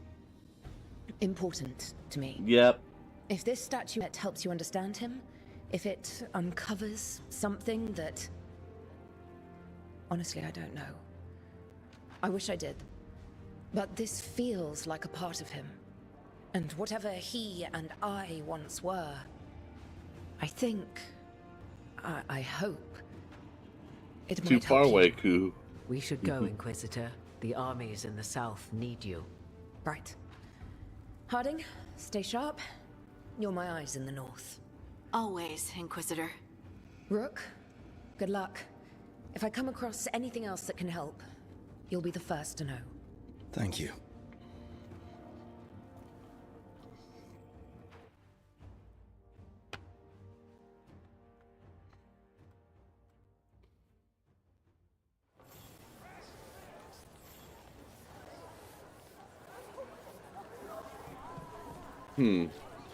important to me. Yep. If this statuette helps you understand him, if it uncovers something that... Honestly, I don't know. I wish I did. But this feels like a part of him. And whatever he and I once were, I think... I hope... it Too might far help you. away, Ku. We should go, Inquisitor. The armies in the south need you. Right. Harding, stay sharp. You're my eyes in the north. Always, Inquisitor. Rook, good luck. If I come across anything else that can help, you'll be the first to know. Thank you.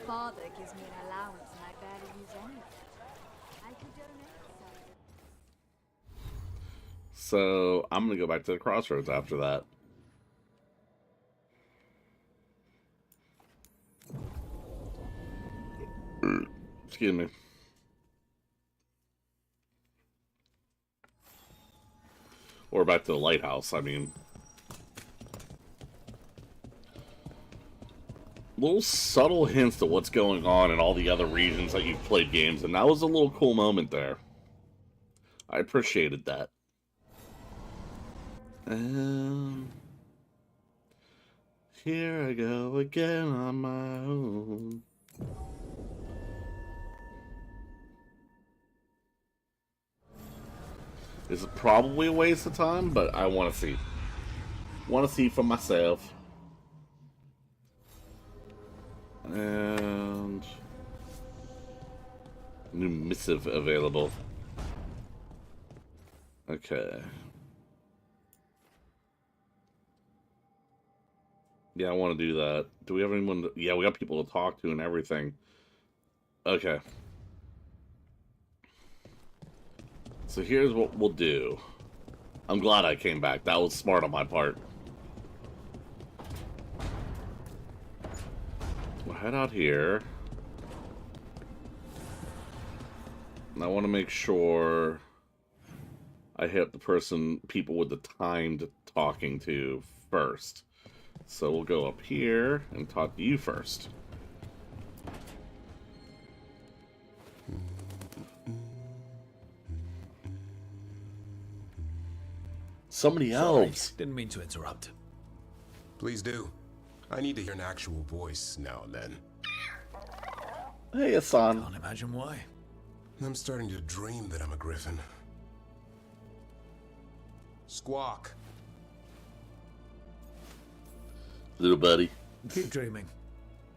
Father gives me an allowance and I barely use any of it. I could donate some. So I'm gonna go back to the Crossroads after that. Excuse me. Or back to the lighthouse, I mean. Little subtle hints to what's going on in all the other regions that you've played games, and that was a little cool moment there. I appreciated that. Here I go again on my own. It's probably a waste of time, but I want to see. Want to see for myself. And new missive available. Okay. Yeah, I want to do that. Do we have anyone? Yeah, we got people to talk to and everything. Okay. So here's what we'll do. I'm glad I came back. That was smart on my part. We'll head out here. And I want to make sure I hit the people with the timed talking to first. So we'll go up here and talk to you first. So many elves. Didn't mean to interrupt. Please do. I need to hear an actual voice now and then. Hey, Hassan. Can't imagine why. I'm starting to dream that I'm a griffin. Squawk. Little buddy. Keep dreaming.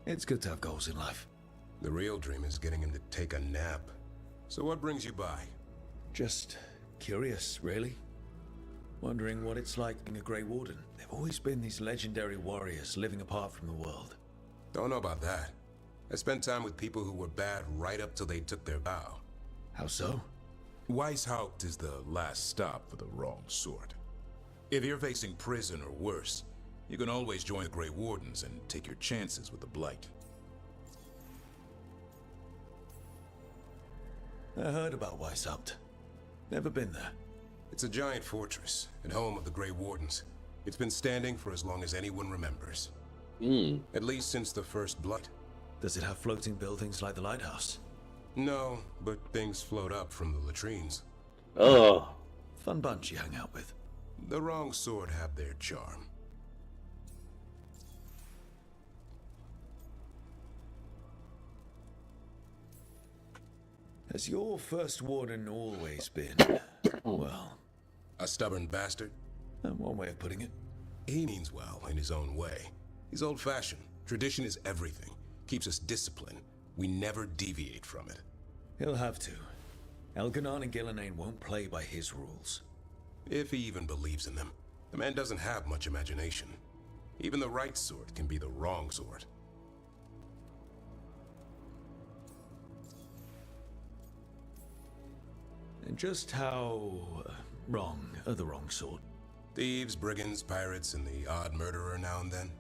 It's good to have goals in life. The real dream is getting him to take a nap. So what brings you by? Just curious, really. Wondering what it's like being a Grey Warden. They've always been these legendary warriors living apart from the world. Don't know about that. I spent time with people who were bad right up till they took their vow. How so? Weishaupt is the last stop for the wrong sort. If you're facing prison or worse, you can always join the Grey Wardens and take your chances with the Blight. I heard about Weishaupt. Never been there. It's a giant fortress and home of the Grey Wardens. It's been standing for as long as anyone remembers. At least since the first Blight. Does it have floating buildings like the lighthouse? No, but things float up from the latrines. Oh. Fun bunch you hang out with. The wrong sort have their charm. Has your first warden always been, well... A stubborn bastard? One way of putting it. He means well in his own way. He's old-fashioned. Tradition is everything. Keeps us disciplined. We never deviate from it. He'll have to. Elganon and Gillenane won't play by his rules. If he even believes in them. The man doesn't have much imagination. Even the right sort can be the wrong sort. And just how wrong are the wrong sort? Thieves, brigands, pirates, and the odd murderer now and then.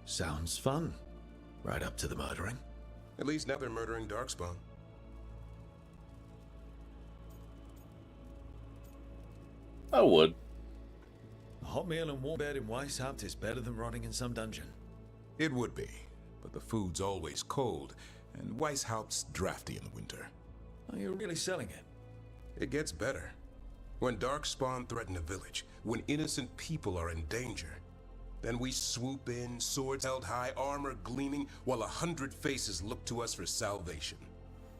Sounds fun. Right up to the murdering. At least now they're murdering Darkspawn. I would. A hot meal and warm bed in Weishaupt is better than rotting in some dungeon. It would be, but the food's always cold, and Weishaupt's drafty in the winter. Are you really selling it? It gets better. When Darkspawn threaten a village, when innocent people are in danger, then we swoop in, swords held high, armor gleaming, while 100 faces look to us for salvation.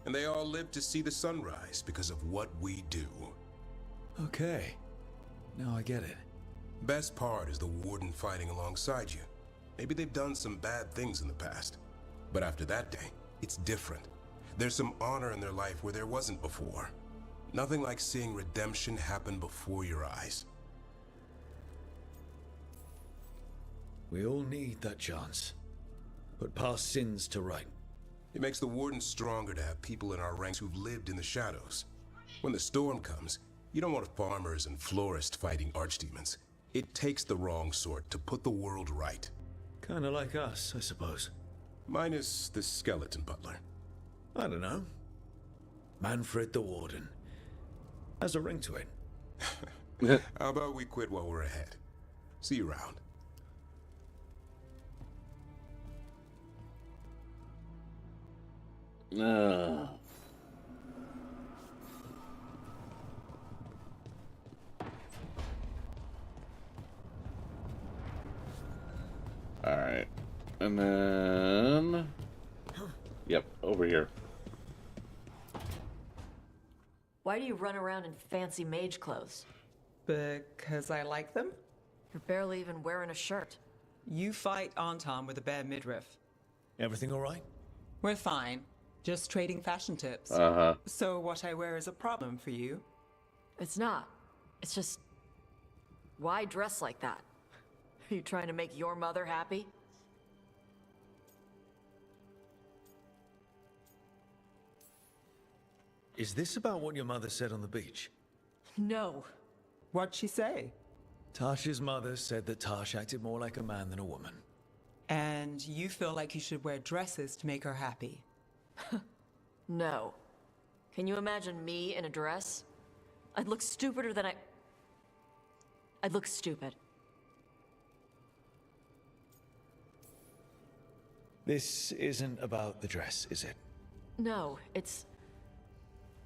And they all live to see the sunrise because of what we do. Okay. Now I get it. Best part is the warden fighting alongside you. Maybe they've done some bad things in the past. But after that day, it's different. There's some honor in their life where there wasn't before. Nothing like seeing redemption happen before your eyes. We all need that chance. Put past sins to right. It makes the warden stronger to have people in our ranks who've lived in the shadows. When the storm comes, you don't want farmers and florists fighting archdemons. It takes the wrong sort to put the world right. Kinda like us, I suppose. Minus the skeleton butler. I don't know. Manfred the Warden. Has a ring to it. How about we quit while we're ahead? See you around. Alright. And then... Yep, over here. Why do you run around in fancy mage clothes? Because I like them? You're barely even wearing a shirt. You fight Anton with a bare midriff. Everything all right? We're fine. Just trading fashion tips. Uh-huh. So what I wear is a problem for you? It's not. It's just... Why dress like that? Are you trying to make your mother happy? is this about what your mother said on the beach? No. What'd she say? Tasha's mother said that Tash acted more like a man than a woman. And you feel like you should wear dresses to make her happy? No. Can you imagine me in a dress? I'd look stupider than I'd look stupid. This isn't about the dress, is it? No, it's...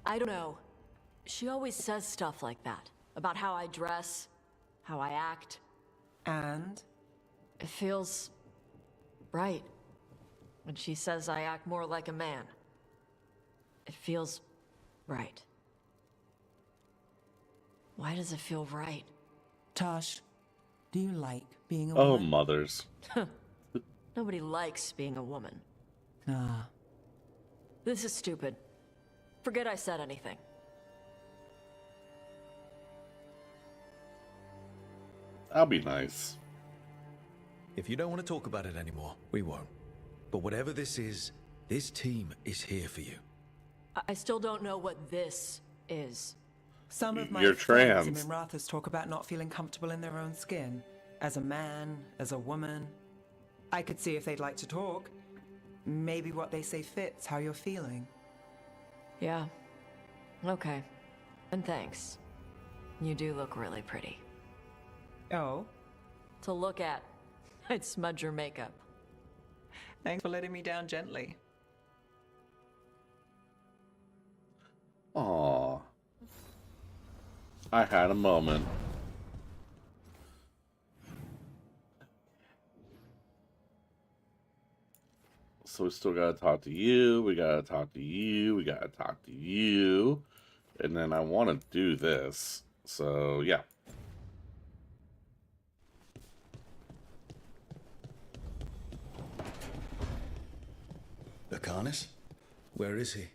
I don't know. She always says stuff like that. About how I dress, how I act. And? It feels... right. When she says I act more like a man. It feels... right. Why does it feel right? Tosh, do you like being a Oh, woman? mothers. Nobody likes being a woman. Ah. This is stupid. Forget I said anything. I'll be nice. If you don't want to talk about it anymore, we won't. But whatever this is, this team is here for you. I still don't know what this is. Some of my You're friends in trans. Minrathous talk about not feeling comfortable in their own skin. As a man, as a woman. I could see if they'd like to talk. Maybe what they say fits how you're feeling. Yeah. Okay. And thanks. You do look really pretty. Oh? To look at. I'd smudge your makeup. Thanks for letting me down gently. Aww. I had a moment. So we still gotta talk to you, we gotta talk to you, we gotta talk to you. And then I want to do this. So, yeah. Lacanis? Where is he?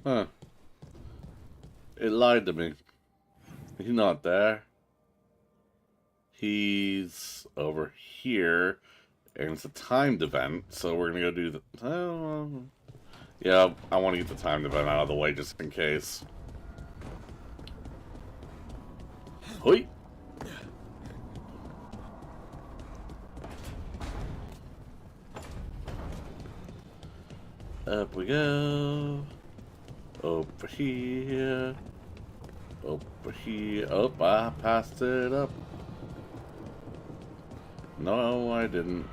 Huh. It lied to me. He's not there. He's over here. And it's a timed event, so we're gonna go do the... yeah, I want to get the timed event out of the way just in case. Hoi! Up we go. Over here. Over here. Oh, I passed it up. No, I didn't.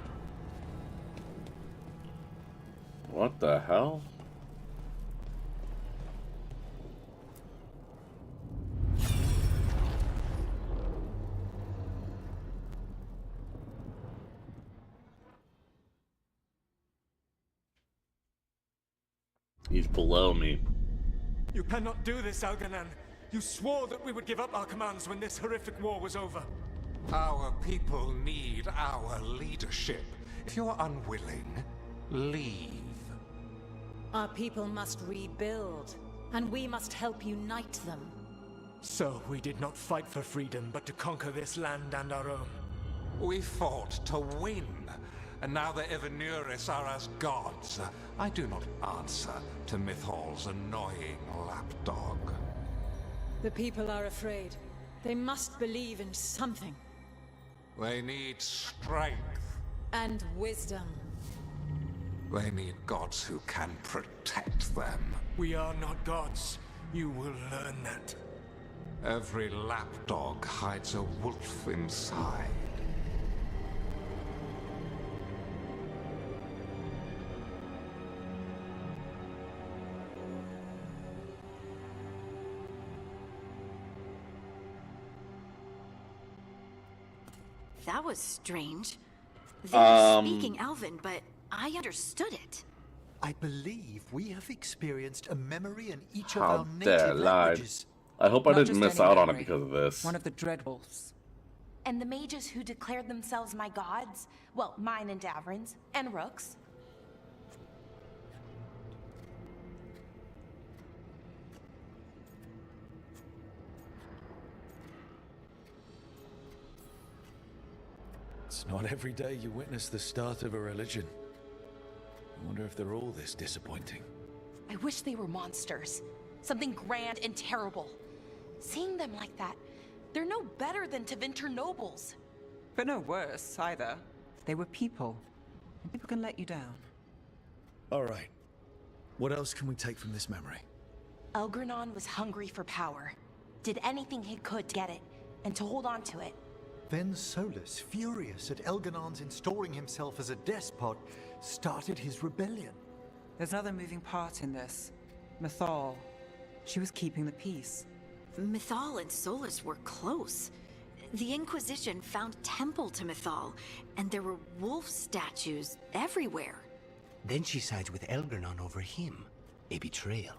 What the hell? He's below me. You cannot do this, Algernon. You swore that we would give up our commands when this horrific war was over. Our people need our leadership. If you're unwilling, leave. Our people must rebuild, and we must help unite them. So we did not fight for freedom, but to conquer this land and our own. We fought to win, and now the Evenuris are as gods. I do not answer to Mythal's annoying lapdog. The people are afraid. They must believe in something. They need strength. And wisdom. They need gods who can protect them. We are not gods. You will learn that. Every lapdog hides a wolf inside. That was strange. They were speaking Elven, but I understood it. I believe we have experienced a memory in each of How our dare native lied. languages. I hope I Not didn't just miss any out on it memory. because of this. One of the Dreadwolves. And the mages who declared themselves my gods? Well, mine and Davrin's, and Rook's. It's not every day you witness the start of a religion. I wonder if they're all this disappointing. I wish they were monsters. Something grand and terrible. Seeing them like that, they're no better than Tevinter nobles. But no worse, either. They were people. And people can let you down. All right. What else can we take from this memory? Elgranon was hungry for power. Did anything he could to get it, and to hold on to it. Then Solus, furious at Elganon's installing himself as a despot, started his rebellion. There's another moving part in this. Mythal. She was keeping the peace. Mythal and Solus were close. The Inquisition found a temple to Mythal, and there were wolf statues everywhere. Then she sides with Elgranon over him. A betrayal.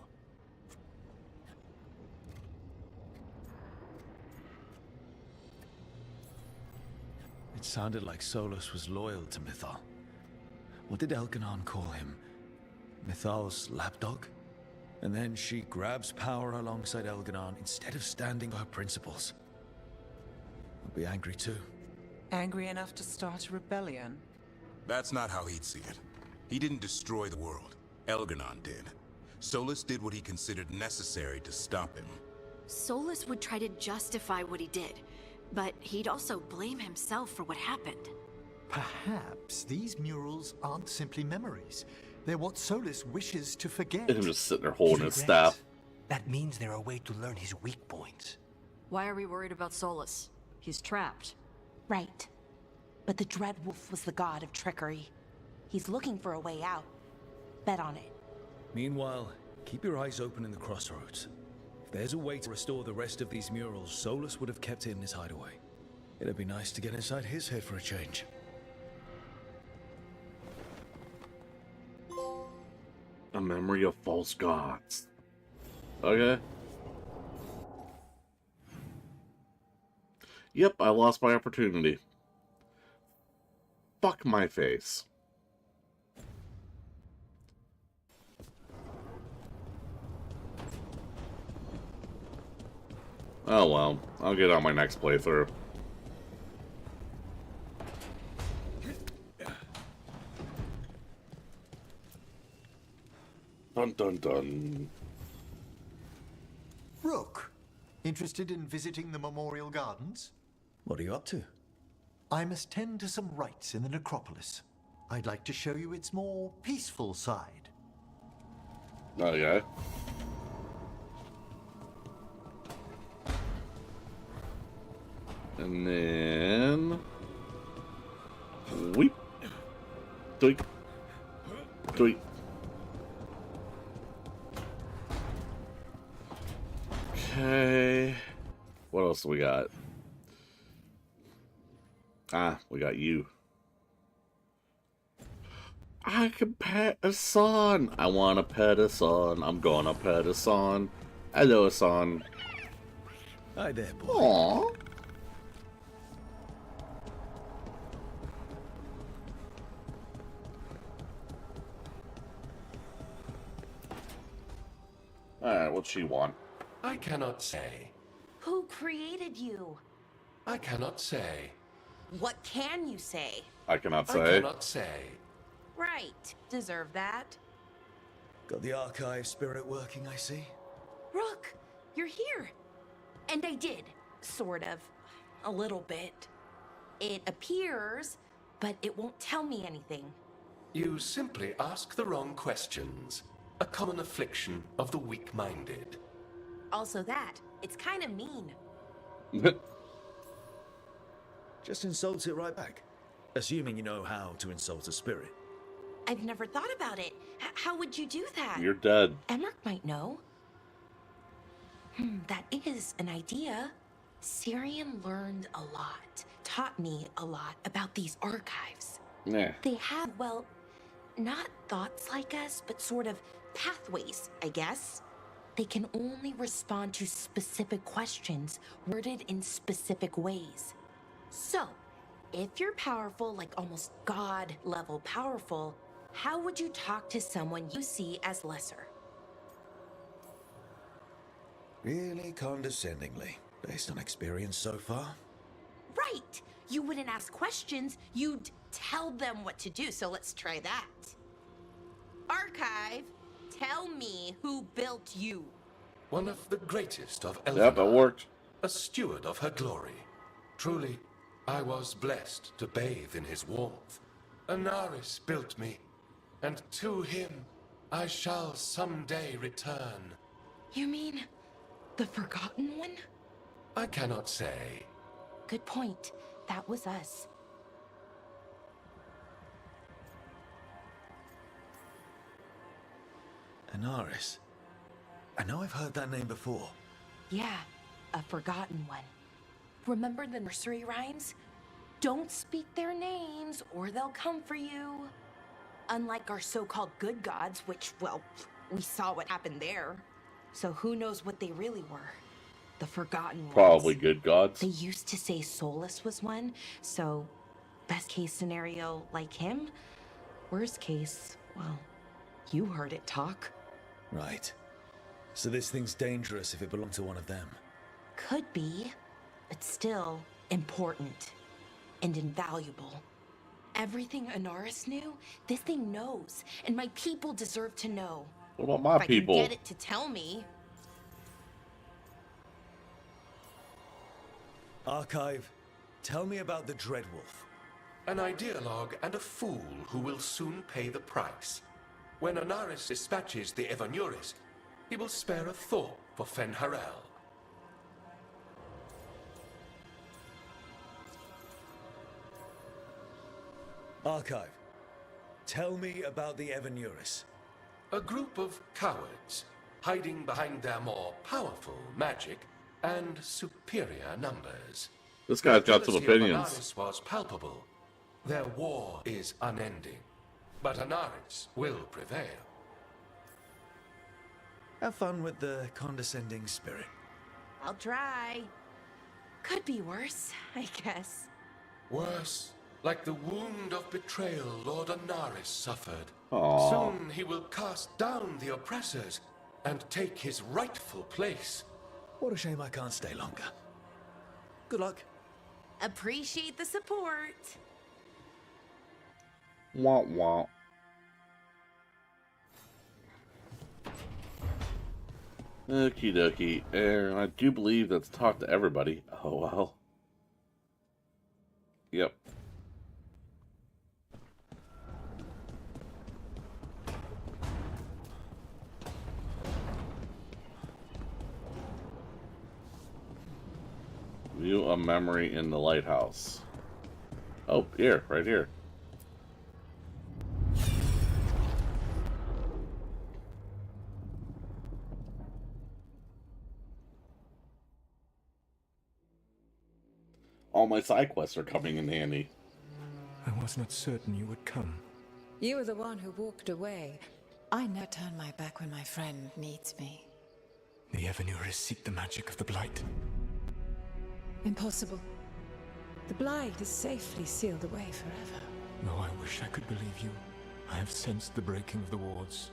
It sounded like Solus was loyal to Mythal. What did Elganon call him? Mythal's lapdog? And then she grabs power alongside Elganon instead of standing by her principles. I'd be angry too. Angry enough to start a rebellion? That's not how he'd see it. He didn't destroy the world. Elganon did. Solus did what he considered necessary to stop him. Solus would try to justify what he did, but he'd also blame himself for what happened. Perhaps these murals aren't simply memories. They're what Solus wishes to forget. Him just sitting there holding his staff. That means they're a way to learn his weak points. Why are we worried about Solus? He's trapped. Right. But the Dread Wolf was the god of trickery. He's looking for a way out. Bet on it. Meanwhile, keep your eyes open in the crossroads. If there's a way to restore the rest of these murals, Solus would have kept it in his hideaway. It'd be nice to get inside his head for a change. A memory of false gods. Okay. Yep, I lost my opportunity. Fuck my face. Oh well, I'll get on my next playthrough. Dun dun dun. Rook, interested in visiting the Memorial Gardens? What are you up to? I must tend to some rites in the necropolis. I'd like to show you its more peaceful side. Okay. And then... Weep. Doink. Doink. Okay. What else do we got? Ah, we got you. I can pet a son. I want to pet a son. I'm gonna pet a son. Hello, son. Hi there, boy. Aww. Alright, what's she want? I cannot say. Who created you? I cannot say. What can you say? I cannot say. I cannot say. Right. Deserve that. Got the archive spirit working, I see. Rook, you're here. And I did. Sort of. A little bit. It appears, but it won't tell me anything. You simply ask the wrong questions. A common affliction of the weak-minded. Also that. It's kind of mean. Just insult it right back. Assuming you know how to insult a spirit. I've never thought about it. How would you do that? You're dead. Emmerich might know. That is an idea. Syrian learned a lot, taught me a lot about these archives. Yeah. They have, well, not thoughts like us, but sort of pathways, I guess. They can only respond to specific questions worded in specific ways. So, if you're powerful, like almost God-level powerful, how would you talk to someone you see as lesser? Really condescendingly, based on experience so far. Right! You wouldn't ask questions, you'd tell them what to do, so let's try that. Archive, Tell me who built you. One of the greatest of Yep, Veilguard. it worked. A steward of her glory. Truly, I was blessed to bathe in his warmth. Anaris built me, and to him I shall someday return. You mean the Forgotten One? I cannot say. Good point. That was us. Anaris. I know I've heard that name before. Yeah, a Forgotten One. Remember the nursery rhymes? Don't speak their names or they'll come for you. Unlike our so-called good gods, which, well, we saw what happened there. So who knows what they really were? The Forgotten Ones. Probably good gods. They used to say Solus was one, so best case scenario, like him. Worst case, well, you heard it talk. Right. So this thing's dangerous if it belonged to one of them. Could be, but still important and invaluable. Everything Anaris knew, this thing knows, and my people deserve to know. What about my if people? I can get it to tell me. Archive, tell me about the Dreadwolf. An ideologue and a fool who will soon pay the price. When Anaris dispatches the Evanuris, he will spare a thought for Fen'Harel. Archive, tell me about the Evanuris. A group of cowards, hiding behind their more powerful magic and superior numbers. This guy's got some The jealousy of opinions. Anaris was palpable. Their war is unending, but Anaris will prevail. Have fun with the condescending spirit. I'll try. Could be worse, I guess. Worse, like the wound of betrayal Lord Anaris suffered. Aww. Soon he will cast down the oppressors and take his rightful place. What a shame I can't stay longer. Good luck. Appreciate the support. Wah wah. Okie dokie. And I do believe that's talk to everybody. Oh well. Yep. View a memory in the lighthouse. Oh, here, right here. All my side quests are coming in handy. I was not certain you would come. You were the one who walked away. I never turn my back when my friend needs me. The Evanuris seek the magic of the Blight. Impossible. The Blight is safely sealed away forever. Though I wish I could believe you, I have sensed the breaking of the wards.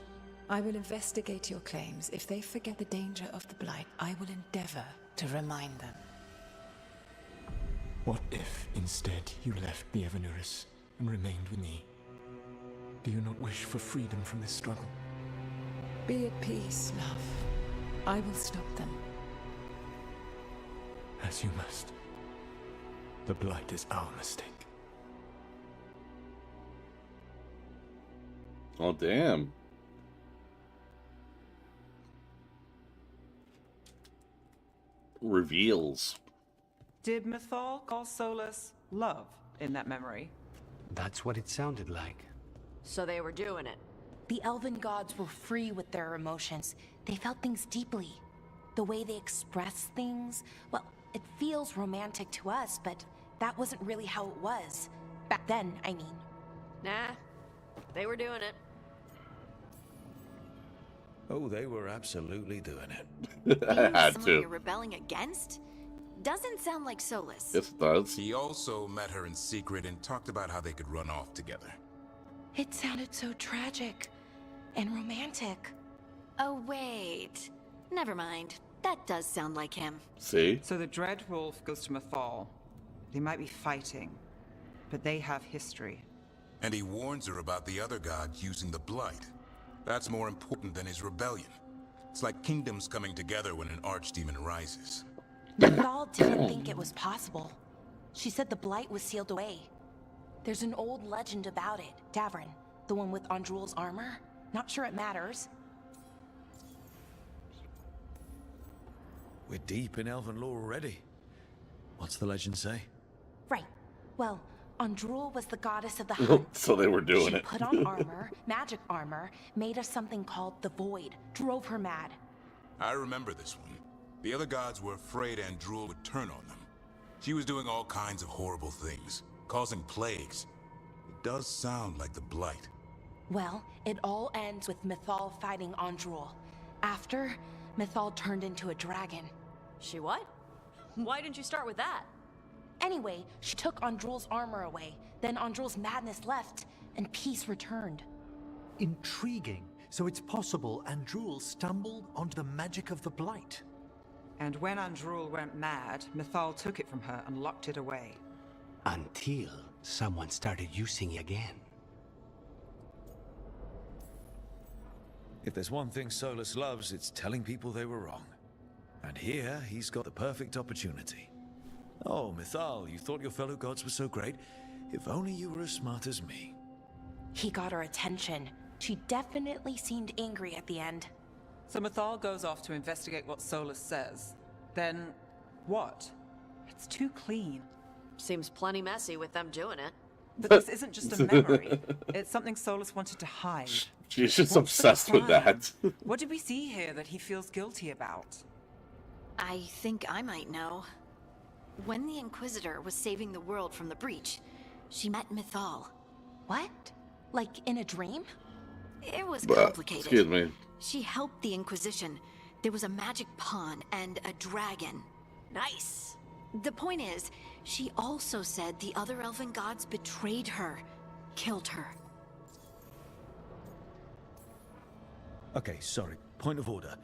I will investigate your claims. If they forget the danger of the Blight, I will endeavor to remind them. What if, instead, you left the Evanuris and remained with me? Do you not wish for freedom from this struggle? Be at peace, love. I will stop them. As you must. The Blight is our mistake. Oh, damn. Reveals. Did Mythal call Solus love in that memory? That's what it sounded like. So they were doing it. The elven gods were free with their emotions. They felt things deeply. The way they expressed things, well, it feels romantic to us, but that wasn't really how it was. Back then, I mean. Nah, they were doing it. Oh, they were absolutely doing it. I had Someone to. you're rebelling against? Doesn't sound like Solus. Yes, it does. He also met her in secret and talked about how they could run off together. It sounded so tragic and romantic. Oh, wait. Never mind. That does sound like him. See? So the Dreadwolf goes to Mythal. They might be fighting, but they have history. And he warns her about the other god using the Blight. That's more important than his rebellion. It's like kingdoms coming together when an archdemon rises. Nithal didn't think it was possible. She said the blight was sealed away. There's an old legend about it. Davrin, the one with Andrul's armor. Not sure it matters. We're deep in elven lore already. What's the legend say? Right. Well, Andrul was the goddess of the hunt. So they were doing She it. put on armor, magic armor, made of something called the Void. Drove her mad. I remember this one. The other gods were afraid Andrul would turn on them. She was doing all kinds of horrible things, causing plagues. It does sound like the Blight. Well, it all ends with Mythal fighting Andrul. After, Mythal turned into a dragon. She what? Why didn't you start with that? Anyway, she took Andrul's armor away. Then Andrul's madness left, and peace returned. Intriguing. So it's possible Andrul stumbled onto the magic of the Blight. And when Andrul went mad, Mythal took it from her and locked it away. Until someone started using it again. If there's one thing Solus loves, it's telling people they were wrong. And here, he's got the perfect opportunity. Oh, Mythal, you thought your fellow gods were so great? If only you were as smart as me. He got her attention. She definitely seemed angry at the end. So Mythal goes off to investigate what Solus says. Then, what? It's too clean. Seems plenty messy with them doing it. But this isn't just a memory. It's something Solus wanted to hide. She's just What's the obsessed with crime? that. What did we see here that he feels guilty about? I think I might know. When the Inquisitor was saving the world from the breach, she met Mythal. What? Like in a dream? It was But, complicated. excuse me. She helped the Inquisition. There was a magic pawn and a dragon. Nice. The point is, she also said the other elven gods betrayed her, killed her. Okay, sorry. Point of order.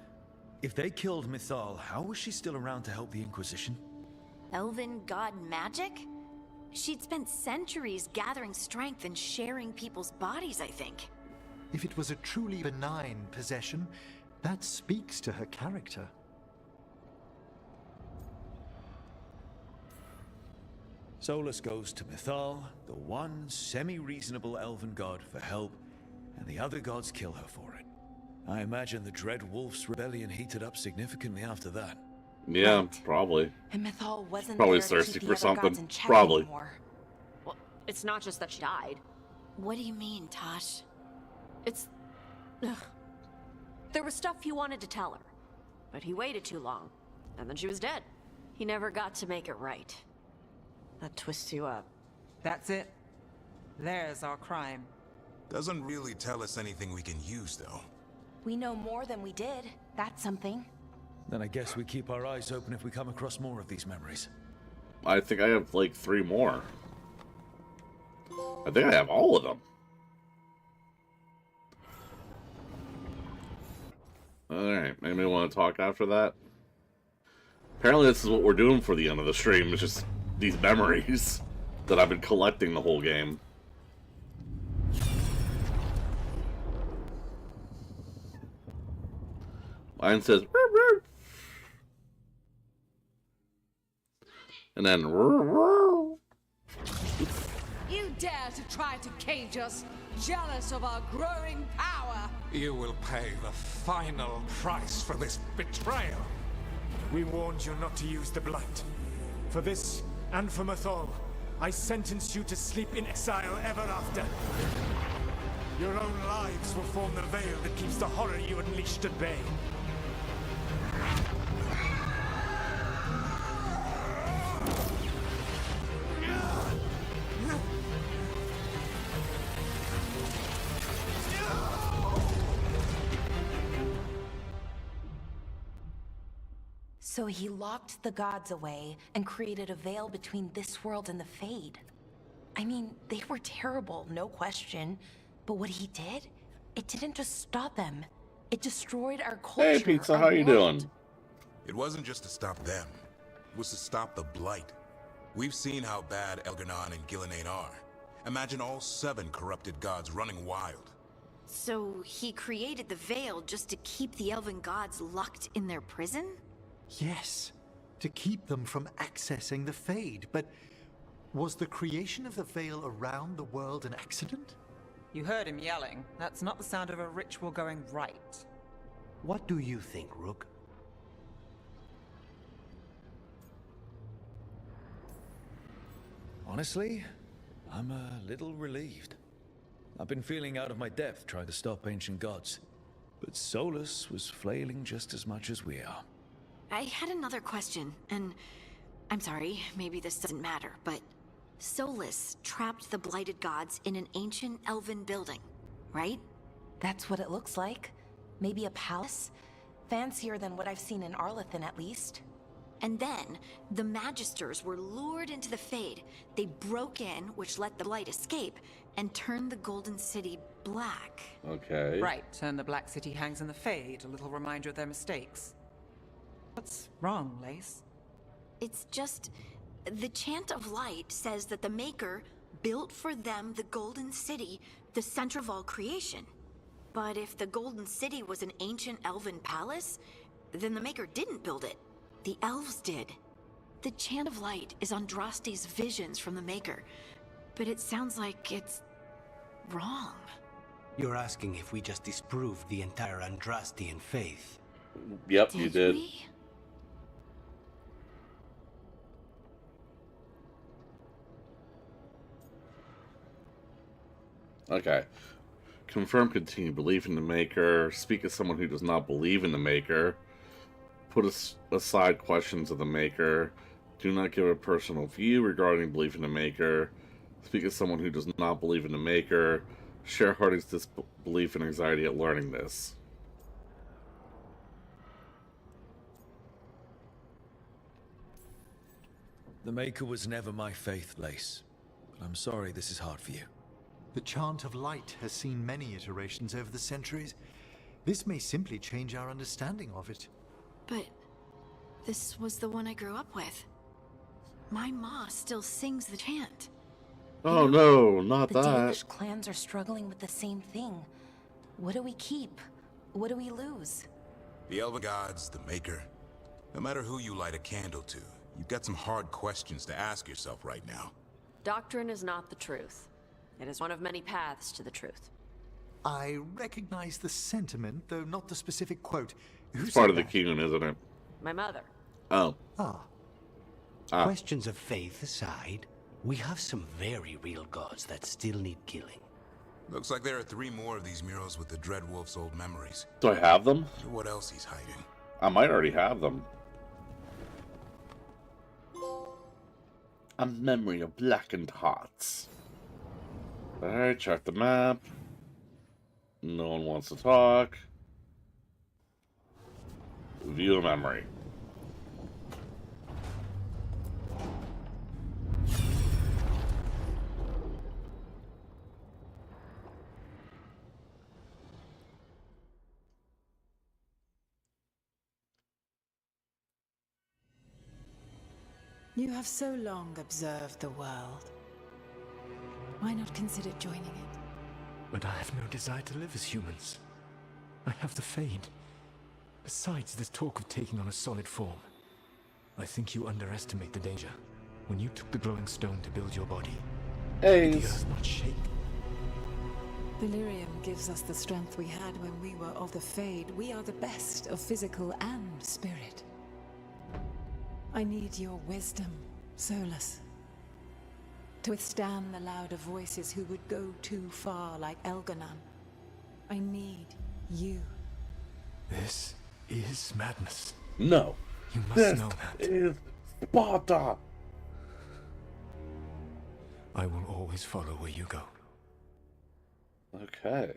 If they killed Mythal, how was she still around to help the Inquisition? Elven god magic? She'd spent centuries gathering strength and sharing people's bodies, I think. If it was a truly benign possession, that speaks to her character. Solus goes to Mythal, the one semi-reasonable elven god, for help, and the other gods kill her for it. I imagine the Dread Wolf's rebellion heated up significantly after that. Yeah, Right. probably. And Mythal wasn't Probably there to thirsty keep the for other something. gods in check Probably. anymore. Well, it's not just that she died. What do you mean, Tosh? It's... Ugh. There was stuff he wanted to tell her, but he waited too long, and then she was dead. He never got to make it right. That twists you up. That's it. There's our crime. Doesn't really tell us anything we can use, though. We know more than we did. That's something. Then I guess we keep our eyes open if we come across more of these memories. I think I have like 3 more. I think I have all of them. Alright, maybe we want to talk after that. Apparently this is what we're doing for the end of the stream. It's just these memories that I've been collecting the whole game. Mine says, "Roo, roo." And then, "Roo, roo." You dare to try to cage us, jealous of our growing power. You will pay the final price for this betrayal. We warned you not to use the Blight. For this, and for Mythal, I sentence you to sleep in exile ever after. Your own lives will form the veil that keeps the horror you unleashed at bay. So he locked the gods away and created a veil between this world and the Fade. I mean, they were terrible, no question. But what he did, it didn't just stop them. It destroyed our culture. Hey, Pizza, our how you world. doing? It wasn't just to stop them. It was to stop the Blight. We've seen how bad Elganon and Gillenane are. Imagine all 7 corrupted gods running wild. So he created the Veil just to keep the elven gods locked in their prison? Yes, to keep them from accessing the Fade. But was the creation of the Veil around the world an accident? You heard him yelling. That's not the sound of a ritual going right. What do you think, Rook? Honestly, I'm a little relieved. I've been feeling out of my depth trying to stop ancient gods, but Solus was flailing just as much as we are. I had another question, and I'm sorry, maybe this doesn't matter, but Solus trapped the blighted gods in an ancient elven building, right? That's what it looks like. Maybe a palace? Fancier than what I've seen in Arlethan, at least. And then, the Magisters were lured into the Fade. They broke in, which let the Blight escape, and turned the Golden City black. Okay. Right, and the Black City hangs in the Fade, a little reminder of their mistakes. What's wrong, Lace? It's just... the Chant of Light says that the Maker built for them the Golden City, the center of all creation. But if the Golden City was an ancient elven palace, then the Maker didn't build it. The elves did. The Chant of Light is Andraste's visions from the Maker, but it sounds like it's wrong. You're asking if we just disproved the entire Andrastian faith. Yep, you did. We? Okay. Confirm continued belief in the Maker. Speak as someone who does not believe in the Maker. Put aside questions of the Maker. Do not give a personal view regarding belief in the Maker. Speak as someone who does not believe in the Maker. Share Harding's disbelief and anxiety at learning this. The Maker was never my faith, Lace. But I'm sorry this is hard for you. The Chant of Light has seen many iterations over the centuries. This may simply change our understanding of it. But this was the one I grew up with. My ma still sings the chant. Oh no, not the that. Danish clans are struggling with the same thing. What do we keep? What do we lose? The elven gods, the Maker. No matter who you light a candle to, you've got some hard questions to ask yourself right now. Doctrine is not the truth. It is one of many paths to the truth. I recognize the sentiment, though not the specific quote. It's part of the kingdom, isn't it? My mother. Oh. Questions of faith aside, we have some very real gods that still need killing. Looks like there are 3 more of these murals with the Dreadwolf's old memories. Do I have them? Wonder what else he's hiding. I might already have them. A memory of blackened hearts. Alright, check the map. No one wants to talk. View a memory. You have so long observed the world. Why not consider joining it? But I have no desire to live as humans. I have the Fade. Besides, there's talk of taking on a solid form. I think you underestimate the danger. When you took the glowing stone to build your body, hey, the earth not shake. Delirium gives us the strength we had when we were of the Fade. We are the best of physical and spirit. I need your wisdom, Solus. To withstand the louder voices who would go too far like Elganon. I need you. This is madness. No. You must this know that. Is Sparta. I will always follow where you go. Okay.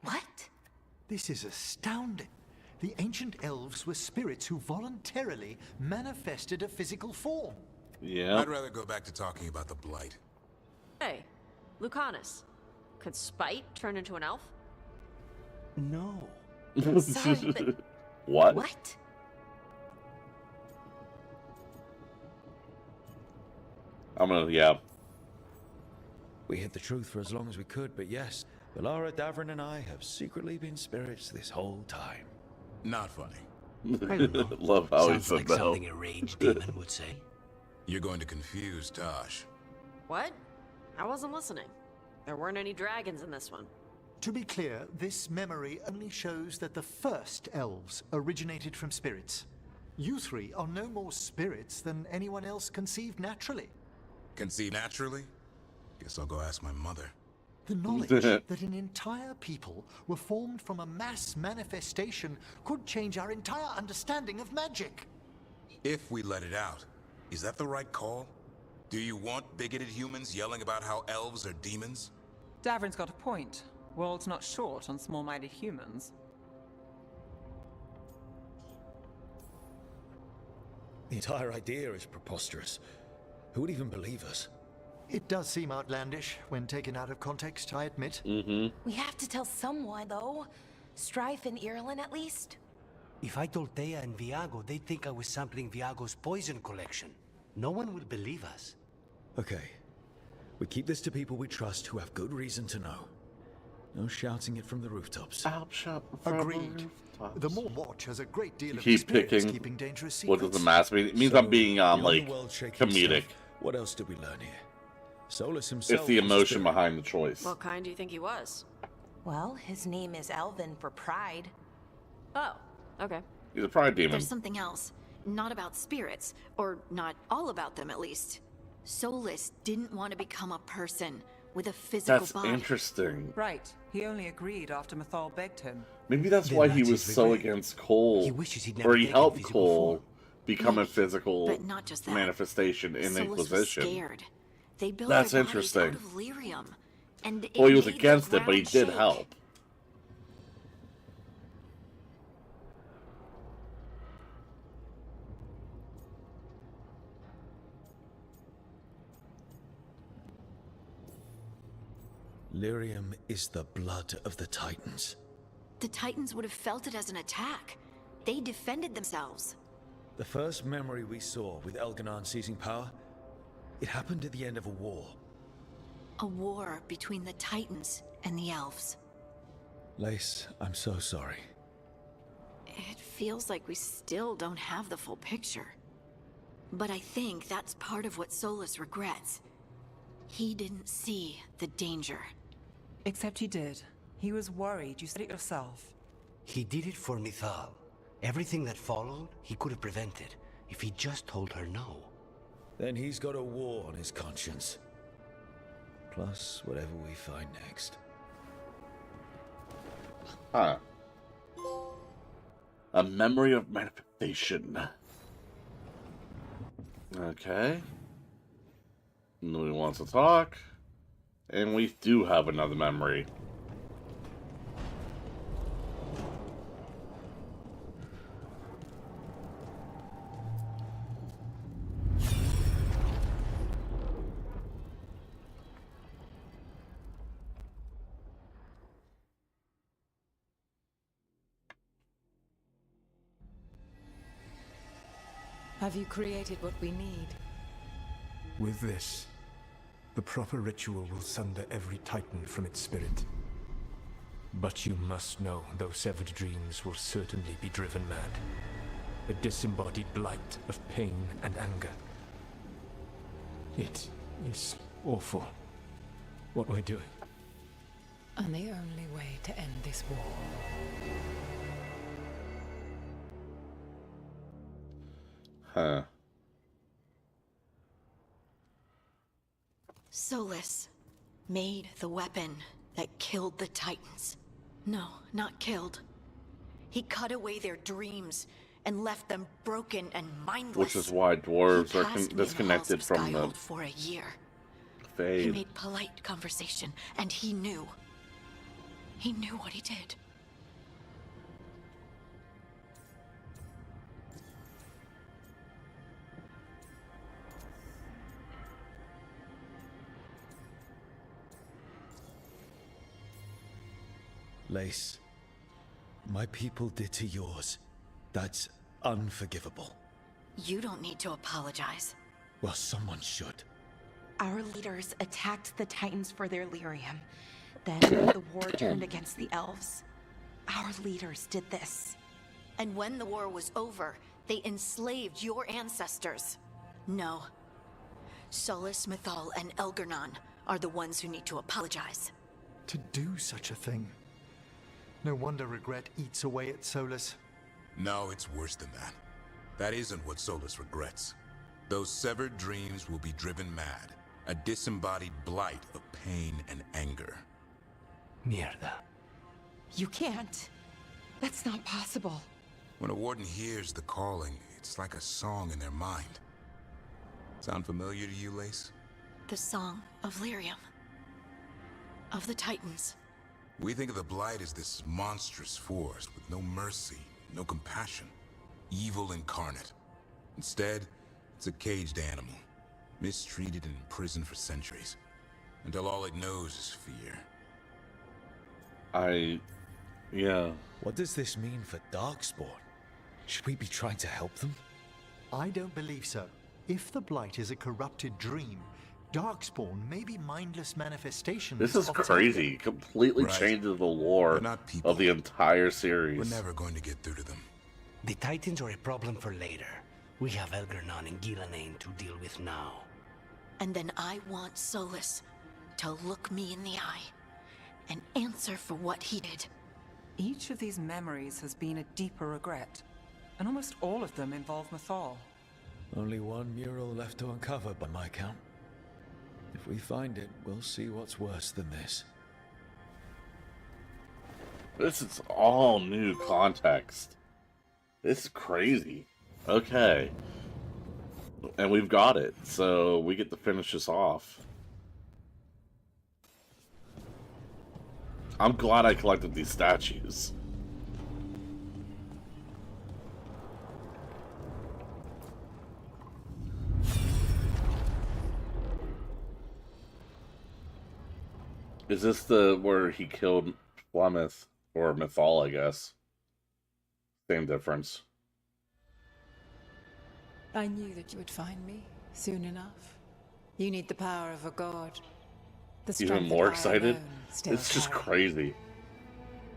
What? This is astounding. The ancient elves were spirits who voluntarily manifested a physical form. Yeah. I'd rather go back to talking about the Blight. Hey, Lucanus. Could Spite turn into an elf? No. Sorry, but... What? What? I'm gonna, yeah. We hid the truth for as long as we could, but yes, Valara, Davrin, and I have secretly been spirits this whole time. Not funny. I don't know. Love how he Sounds said like no. something a raged demon would say. You're going to confuse Tosh. What? I wasn't listening. There weren't any dragons in this one. To be clear, this memory only shows that the first elves originated from spirits. You three are no more spirits than anyone else conceived naturally. Conceived naturally? Guess I'll go ask my mother. The knowledge that an entire people were formed from a mass manifestation could change our entire understanding of magic. If we let it out, is that the right call? Do you want bigoted humans yelling about how elves are demons? Davrin's got a point. World's not short on small-minded humans. The entire idea is preposterous. Who would even believe us? It does seem outlandish when taken out of context, I admit. We have to tell someone, though. Strife and Ireland, at least. If I told Thea and Viago, they'd think I was sampling Viago's poison collection. No one will believe us. Okay. We keep this to people we trust who have good reason to know. No shouting it from the rooftops. Agreed. The More Watch has a great deal of Keep experience picking. keeping dangerous What secrets. does the mask mean? It means I'm being like comedic. What else did we learn here? Solus himself. It's the was a emotion spirit. behind the choice. What kind do you think he was? Well, his name is Elvin for pride. Oh, okay. He's a pride demon. There's something else. Not about spirits, or not all about them at least. Solus didn't want to become a person with a physical That's body. interesting. Right. He only agreed after Mythal begged him. Maybe that's why he was so against Cole. He wishes he'd never Or he taken helped physical Cole form. become a physical But not just that. manifestation in the Solus was Inquisition. scared. They built That's their bodies interesting. out of lyrium, and it Well, he was made the against it, but he ground did shake. help. Lyrium is the blood of the Titans. The Titans would have felt it as an attack. They defended themselves. The first memory we saw with Elganon seizing power, it happened at the end of a war. A war between the Titans and the elves. Lace, I'm so sorry. It feels like we still don't have the full picture. But I think that's part of what Solus regrets. He didn't see the danger. Except he did. He was worried. You said it yourself. He did it for Mythal. Everything that followed, he could have prevented if he just told her no. Then he's got a war on his conscience. Plus, whatever we find next. Huh. A memory of manifestation. Okay. Nobody wants to talk. And we do have another memory. Have you created what we need? With this, the proper ritual will sunder every Titan from its spirit. But you must know those severed dreams will certainly be driven mad. A disembodied blight of pain and anger. It is awful what we're doing. And the only way to end this war. Huh. Solus made the weapon that killed the Titans. No, not killed. He cut away their dreams and left them broken and mindless. Which is why dwarves He are passed me in the disconnected halls of from the Skyhold for a year. He fade. made polite conversation, and he knew. He knew what he did. Lace, my people did to yours. That's unforgivable. You don't need to apologize. Well, someone should. Our leaders attacked the Titans for their lyrium. Then the war turned against the elves. Our leaders did this. And when the war was over, they enslaved your ancestors. No. Solus, Mythal, and Elgar'nan are the ones who need to apologize. To do such a thing. No wonder regret eats away at Solus. No, it's worse than that. That isn't what Solus regrets. Those severed dreams will be driven mad. A disembodied blight of pain and anger. Mierda. You can't. That's not possible. When a warden hears the calling, it's like a song in their mind. Sound familiar to you, Lace? The song of lyrium. Of the Titans. We think of the Blight as this monstrous force with no mercy, no compassion. Evil incarnate. Instead, it's a caged animal. Mistreated and imprisoned for centuries. Until all it knows is fear. Yeah. What does this mean for Darkspawn? Should we be trying to help them? I don't believe so. If the Blight is a corrupted dream, Darkspawn may be mindless manifestations. This is of crazy. Titans. Completely Right. changes the lore of the entire series. We're never going to get through to them. The Titans are a problem for later. We have Elgar'nan and Gillanane to deal with now. And then I want Solus to look me in the eye and answer for what he did. Each of these memories has been a deeper regret, and almost all of them involve Mythal. Only one mural left to uncover by my count. If we find it, we'll see what's worse than this. This is all new context. This is crazy. Okay. And we've got it, so we get to finish this off. I'm glad I collected these statues. Is this the where he killed Flemeth or Mythal, I guess? Same difference. I knew that you would find me soon enough. You need the power of a god. The strength Even more that I excited? alone still It's just carry. crazy.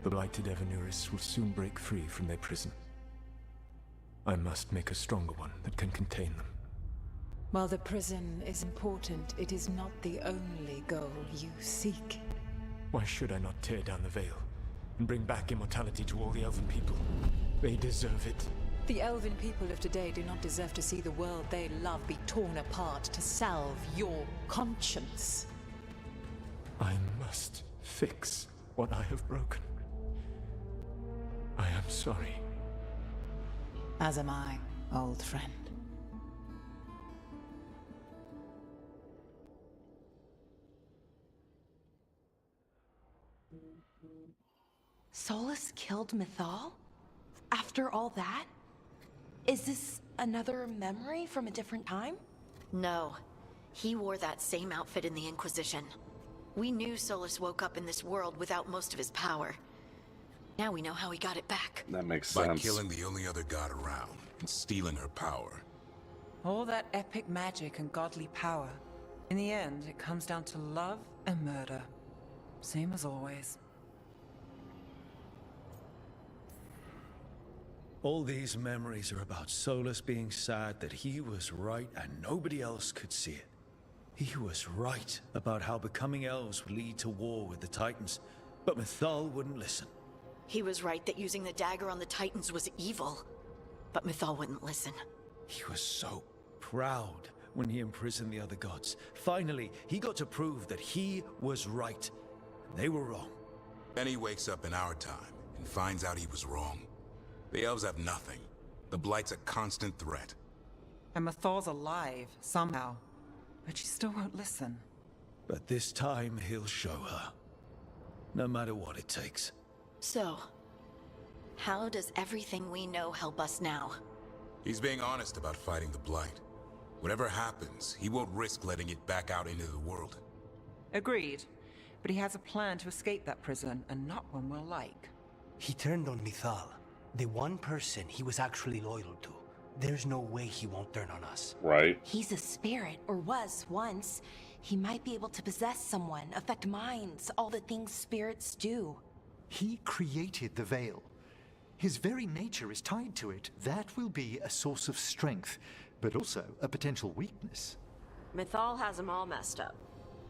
The blighted Evanuris will soon break free from their prison. I must make a stronger one that can contain them. While the prison is important, it is not the only goal you seek. Why should I not tear down the veil and bring back immortality to all the elven people? They deserve it. The elven people of today do not deserve to see the world they love be torn apart to salve your conscience. I must fix what I have broken. I am sorry. As am I, old friend. Solus killed Mythal? After all that? Is this another memory from a different time? No. He wore that same outfit in the Inquisition. We knew Solus woke up in this world without most of his power. Now we know how he got it back. That makes By sense. killing the only other god around and stealing her power. All that epic magic and godly power. In the end, it comes down to love and murder. Same as always. All these memories are about Solus being sad that he was right and nobody else could see it. He was right about how becoming elves would lead to war with the Titans, but Mythal wouldn't listen. He was right that using the dagger on the Titans was evil, but Mythal wouldn't listen. He was so proud when he imprisoned the other gods. Finally, he got to prove that he was right. They were wrong. Then he wakes up in our time and finds out he was wrong. The elves have nothing. The Blight's a constant threat. And Mythal's alive, somehow. But she still won't listen. But this time, he'll show her. No matter what it takes. So, how does everything we know help us now? He's being honest about fighting the Blight. Whatever happens, he won't risk letting it back out into the world. Agreed. But he has a plan to escape that prison, and not one we'll like. He turned on Mythal, the one person he was actually loyal to. There's no way he won't turn on us. Right. He's a spirit, or was once. He might be able to possess someone, affect minds, all the things spirits do. He created the veil. His very nature is tied to it. That will be a source of strength, but also a potential weakness. Mythal has him all messed up.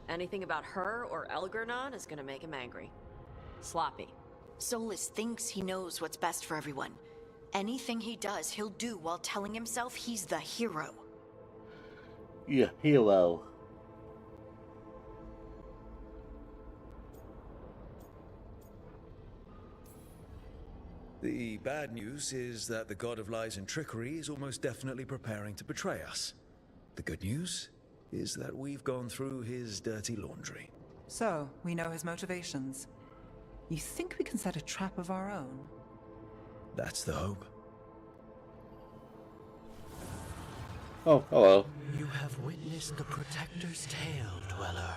Anything about her or Elgernon is gonna make him angry. Sloppy. Solus thinks he knows what's best for everyone. Anything he does, he'll do while telling himself he's the hero. Yeah, hero. The bad news is that the god of lies and trickery is almost definitely preparing to betray us. The good news is that we've gone through his dirty laundry. So, we know his motivations. You think we can set a trap of our own? That's the hope. Oh, hello. You have witnessed the Protector's tale, Dweller.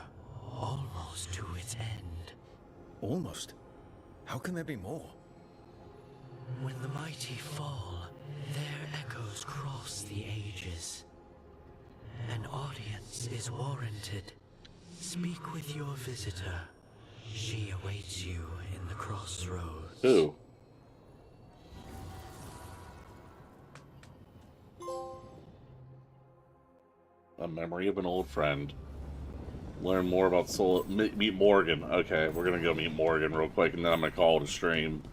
Almost to its end. Almost? How can there be more? When the mighty fall, their echoes cross the ages. An audience is warranted. Speak with your visitor. She awaits you in the crossroads. Who? A memory of an old friend. Learn more about Soul. Meet Morgan. Okay, we're gonna go meet Morgan real quick, and then I'm gonna call it a stream.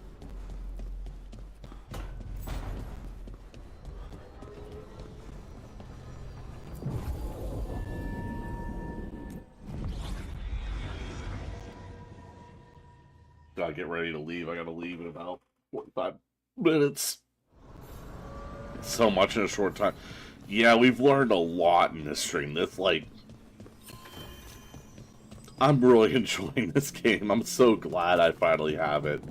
Gotta get ready to leave. I gotta leave in about 45 minutes. So much in a short time. Yeah, we've learned a lot in this stream. This, like... I'm really enjoying this game. I'm so glad I finally have it.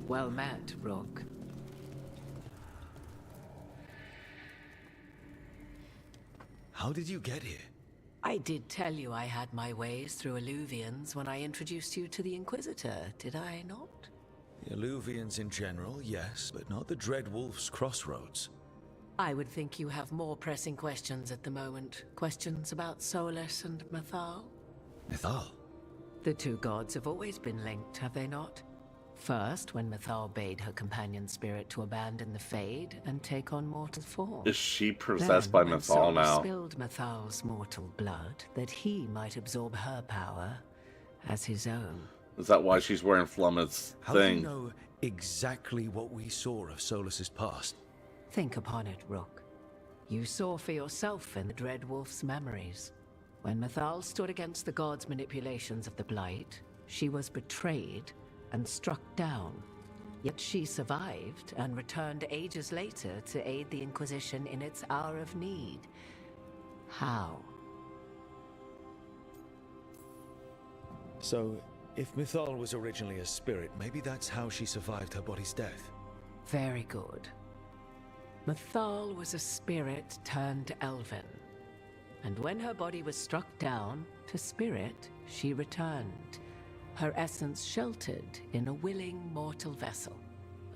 Well met, Rook. How did you get here? I did tell you I had my ways through Illuvians when I introduced you to the Inquisitor, did I not? The Illuvians in general, yes, but not the Dread Wolf's crossroads. I would think you have more pressing questions at the moment. Questions about Solus and Mythal? Mythal? The two gods have always been linked, have they not? First, when Mythal bade her companion spirit to abandon the Fade and take on mortal form. Is she possessed by Mythal now? Spilled Mythal's mortal blood that he might absorb her power as his own. Is that why she's wearing Flummet's How thing? do you know exactly what we saw of Solus's past? Think upon it, Rook. You saw for yourself in the Dread Wolf's memories. When Mythal stood against the gods' manipulations of the Blight, she was betrayed and struck down. Yet she survived and returned ages later to aid the Inquisition in its hour of need. How? So, if Mythal was originally a spirit, maybe that's how she survived her body's death. Very good. Mythal was a spirit turned elven. And when her body was struck down to spirit, she returned. Her essence sheltered in a willing mortal vessel.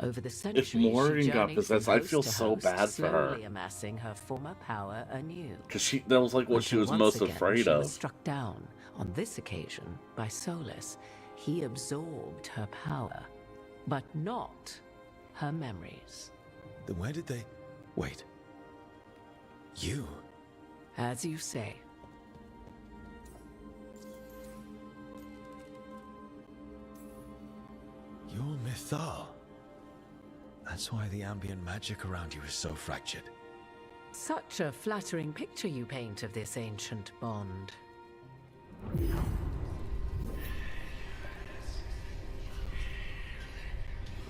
Over the centuries, If Morgan she got journeyed possessed, from I host feel to so host, bad for her. slowly amassing her former power anew. Because that was like what she Until was once most again, afraid she of. was struck down, on this occasion, by Solus. He absorbed her power, but not her memories. Then where did they... Wait. You? As you say. You're Mythal. That's why the ambient magic around you is so fractured. Such a flattering picture you paint of this ancient bond.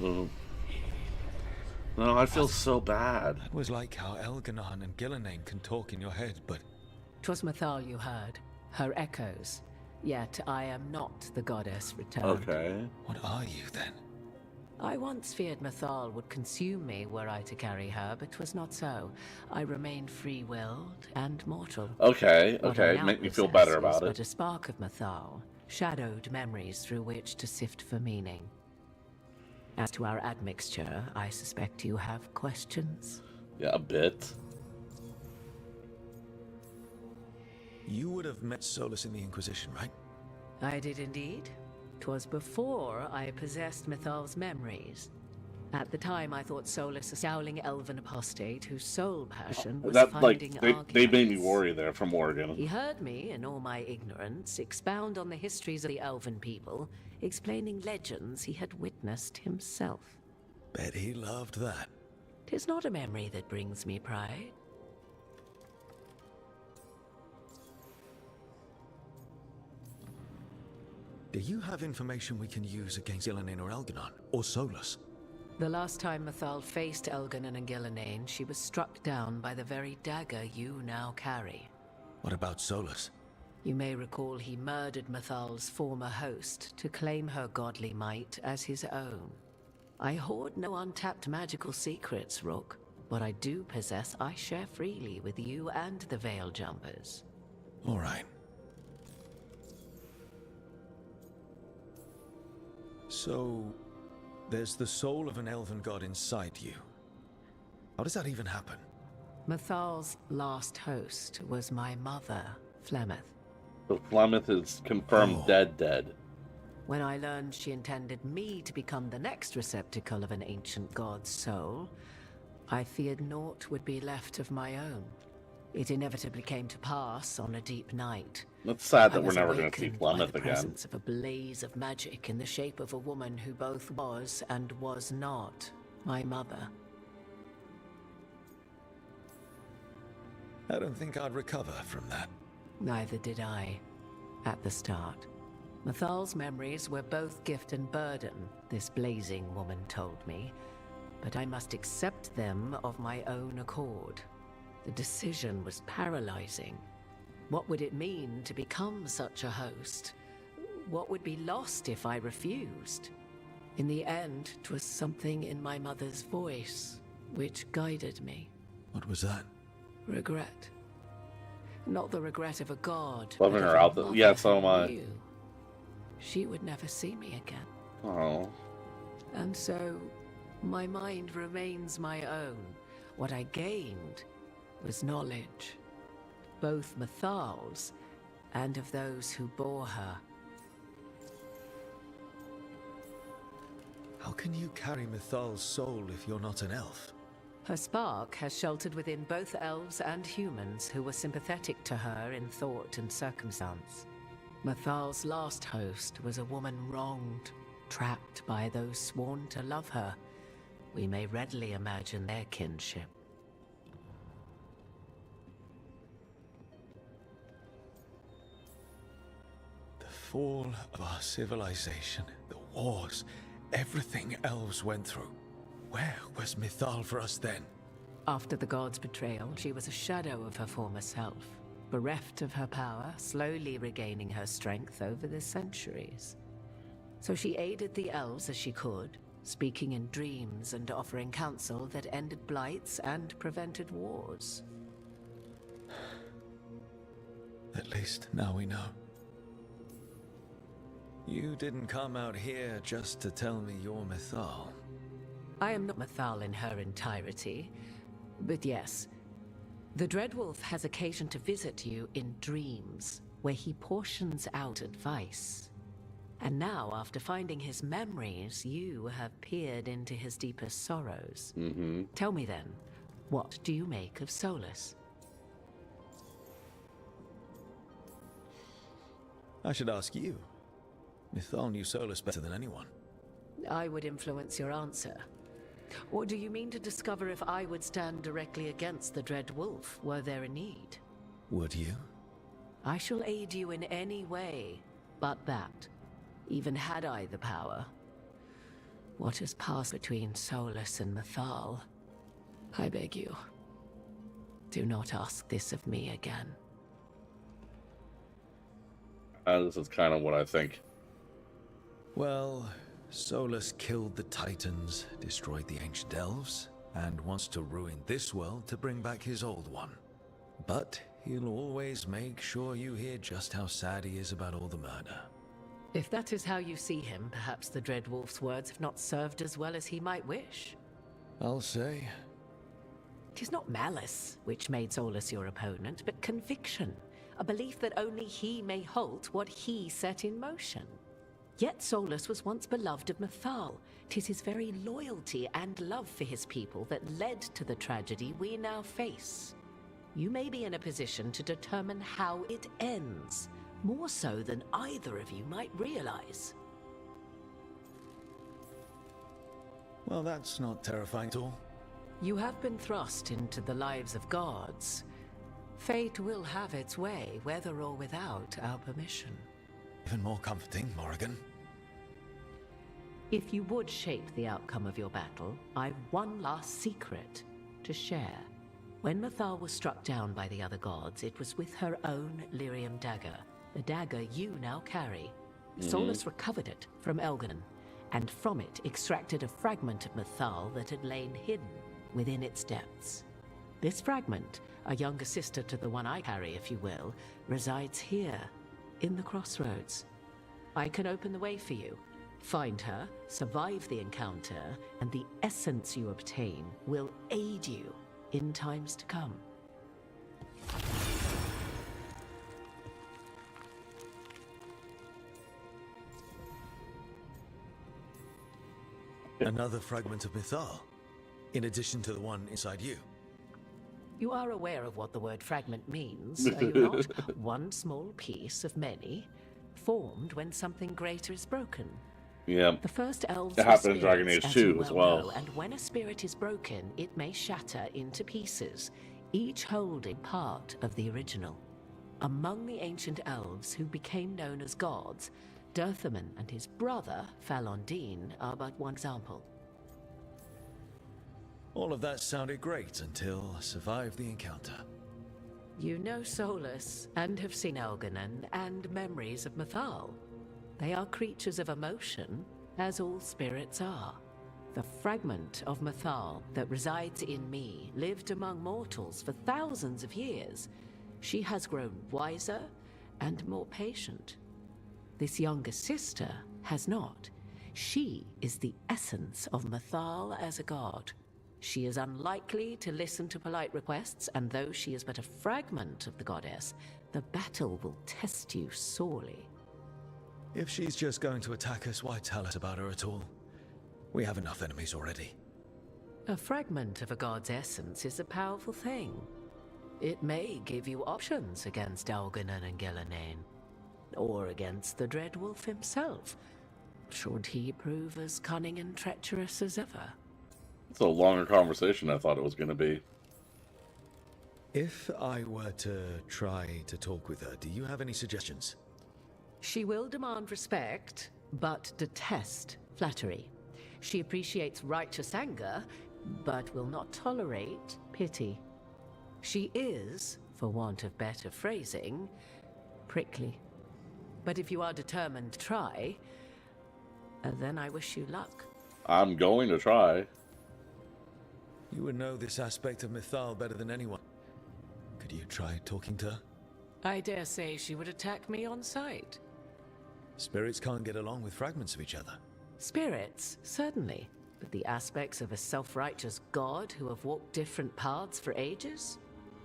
Oh. No, I feel so bad. It was like how Elganon and Gillenane can talk in your head, but... 'Twas Mythal you heard, her echoes. Yet I am not the goddess returned. Okay. What are you, then? I once feared Mythal would consume me were I to carry her, but 'twas not so. I remained free-willed and mortal. Okay, What I okay, now make me feel possess better about is it. but a spark of Mythal, shadowed memories through which to sift for meaning. As to our admixture, I suspect you have questions. Yeah, a bit. You would have met Solus in the Inquisition, right? I did indeed. 'Twas before I possessed Mythal's memories. At the time, I thought Solus a scowling elven apostate whose sole passion was finding they made me arguments. worry there from Oregon. He heard me, in all my ignorance, expound on the histories of the elven people, explaining legends he had witnessed himself. Bet he loved that. 'Tis not a memory that brings me pride. Do you have information we can use against Gillinan or Elganon, or Solus? The last time Mythal faced Elganon and Gillinan, she was struck down by the very dagger you now carry. What about Solus? You may recall he murdered Mythal's former host to claim her godly might as his own. I hoard no untapped magical secrets, Rook. What I do possess, I share freely with you and the Veil Jumpers. All right. So, there's the soul of an elven god inside you. How does that even happen? Mythal's last host was my mother, Flemeth. So Flemeth is confirmed dead. When I learned she intended me to become the next receptacle of an ancient god's soul, I feared naught would be left of my own. It inevitably came to pass on a deep night. It's sad that I we're was never going to see awakened by Flemeth the again. presence of a blaze of magic in the shape of a woman who both was and was not my mother. I don't think I'd recover from that. Neither did I, at the start. Mythal's memories were both gift and burden, this blazing woman told me, but I must accept them of my own accord. The decision was paralyzing. What would it mean to become such a host? What would be lost if I refused? In the end, 'twas something in my mother's voice which guided me. What was that? Regret. Not the regret of a god. Loving but her of a out. mother Yeah, so am who I. knew she would never see me again. Oh. And so, my mind remains my own. What I gained was knowledge, both Mythal's and of those who bore her. How can you carry Mythal's soul if you're not an elf? Her spark has sheltered within both elves and humans who were sympathetic to her in thought and circumstance. Mythal's last host was a woman wronged, trapped by those sworn to love her. We may readily imagine their kinship. The fall of our civilization, the wars, everything elves went through. Where was Mythal for us then? After the god's betrayal, she was a shadow of her former self, bereft of her power, slowly regaining her strength over the centuries. So she aided the elves as she could, speaking in dreams and offering counsel that ended blights and prevented wars. At least now we know. You didn't come out here just to tell me you're Mythal. I am not Mythal in her entirety, but yes, the Dreadwolf has occasion to visit you in dreams, where he portions out advice. And now, after finding his memories, you have peered into his deepest sorrows. Tell me then, what do you make of Solus? I should ask you. Mythal knew Solus better than anyone. I would influence your answer. Or do you mean to discover if I would stand directly against the Dread Wolf, were there a need? Would you? I shall aid you in any way but that, even had I the power. What has passed between Solus and Mythal? I beg you, do not ask this of me again. This is kind of what I think. Well, Solus killed the Titans, destroyed the ancient elves, and wants to ruin this world to bring back his old one. But he'll always make sure you hear just how sad he is about all the murder. If that is how you see him, perhaps the Dread Wolf's words have not served as well as he might wish. I'll say. 'Tis not malice which made Solus your opponent, but conviction. a belief that only he may halt what he set in motion. Yet Solus was once beloved of Mythal. 'Tis his very loyalty and love for his people that led to the tragedy we now face. You may be in a position to determine how it ends, more so than either of you might realize. Well, that's not terrifying at all. You have been thrust into the lives of gods. Fate will have its way, whether or without our permission. Even more comforting, Morrigan. If you would shape the outcome of your battle, I've one last secret to share. When Mythal was struck down by the other gods, it was with her own lyrium dagger, the dagger you now carry. Solus recovered it from Elganon, and from it extracted a fragment of Mythal that had lain hidden within its depths. This fragment, a younger sister to the one I carry, if you will, resides here, in the crossroads. I can open the way for you. Find her, survive the encounter, and the essence you obtain will aid you in times to come. Another fragment of Mythal, in addition to the one inside you. You are aware of what the word fragment means, are you not? One small piece of many, formed when something greater is broken. Yeah. The first elves it happened in Dragon Age 2 as well. Know, and when a spirit is broken, it may shatter into pieces, each holding part of the original. Among the ancient elves who became known as gods, Dirthaman and his brother, Falondine, are but one example. All of that sounded great until I survived the encounter. You know Solus, and have seen Elganon, and memories of Mythal. They are creatures of emotion, as all spirits are. The fragment of Mythal that resides in me lived among mortals for thousands of years. She has grown wiser and more patient. This younger sister has not. She is the essence of Mythal as a god. She is unlikely to listen to polite requests, and though she is but a fragment of the goddess, the battle will test you sorely. If she's just going to attack us, why tell us about her at all? We have enough enemies already. A fragment of a god's essence is a powerful thing. It may give you options against Elganon and Gillenane, or against the Dreadwolf himself, should he prove as cunning and treacherous as ever. It's a longer conversation than I thought it was going to be. If I were to try to talk with her, do you have any suggestions? She will demand respect, but detest flattery. She appreciates righteous anger, but will not tolerate pity. She is, for want of better phrasing, prickly. But if you are determined to try, then I wish you luck. I'm going to try. You would know this aspect of Mythal better than anyone. Could you try talking to her? I dare say she would attack me on sight. Spirits can't get along with fragments of each other. Spirits, certainly. But the aspects of a self-righteous god who have walked different paths for ages?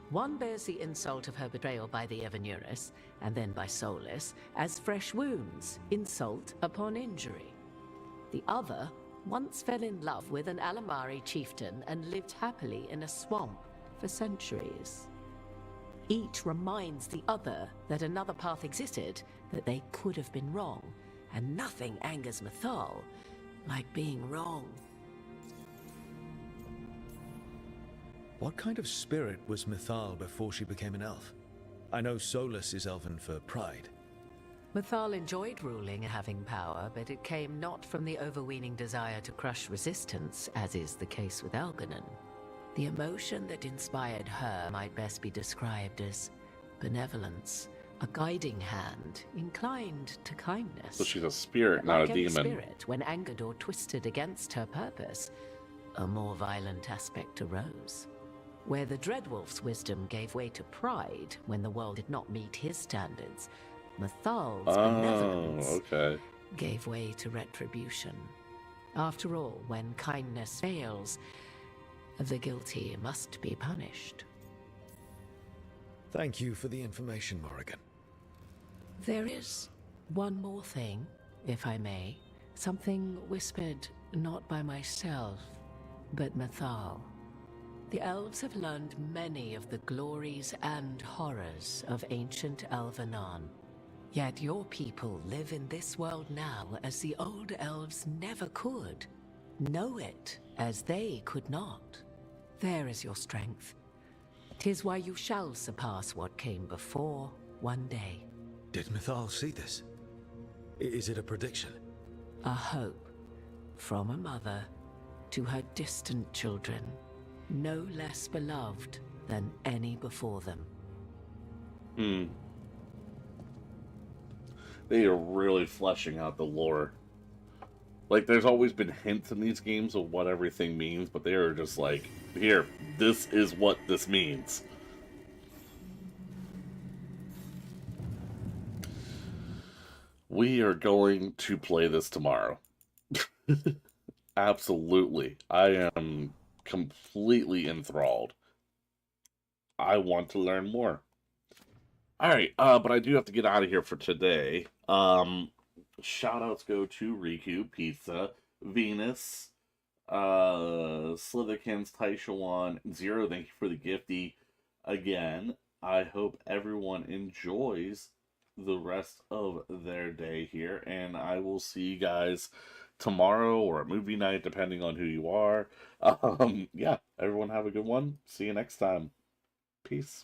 One bears the insult of her betrayal by the Evanuris, and then by Solus, as fresh wounds, insult upon injury. The other once fell in love with an Alamari chieftain and lived happily in a swamp for centuries. Each reminds the other that another path existed, that they could have been wrong, and nothing angers Mythal like being wrong. What kind of spirit was Mythal before she became an elf? I know Solus is elven for pride. Mythal enjoyed ruling and having power, but it came not from the overweening desire to crush resistance, as is the case with Elganon. The emotion that inspired her might best be described as benevolence, a guiding hand, inclined to kindness. So she's a spirit, But not like a any demon. Spirit, when angered or twisted against her purpose, a more violent aspect arose. Where the Dreadwolf's wisdom gave way to pride when the world did not meet his standards, Mythal's benevolence gave way to retribution. After all, when kindness fails, the guilty must be punished. Thank you for the information, Morrigan. There is one more thing, if I may. Something whispered not by myself, but Mithal. The elves have learned many of the glories and horrors of ancient Elvenon. Yet your people live in this world now as the old elves never could. Know it as they could not. There is your strength. 'Tis why you shall surpass what came before one day. Did Mithal see this? Is it a prediction? A hope from a mother to her distant children, no less beloved than any before them. They are really fleshing out the lore. Like, there's always been hints in these games of what everything means, but they are just like, here, this is what this means. We are going to play this tomorrow. Absolutely. I am completely enthralled. I want to learn more. Alright, but I do have to get out of here for today. Shoutouts go to Riku, Pizza, Venus, Slitherkins, Taishawan, Zero, thank you for the gifty. Again, I hope everyone enjoys the rest of their day here, and I will see you guys tomorrow or at movie night, depending on who you are. Yeah, everyone have a good one. See you next time. Peace.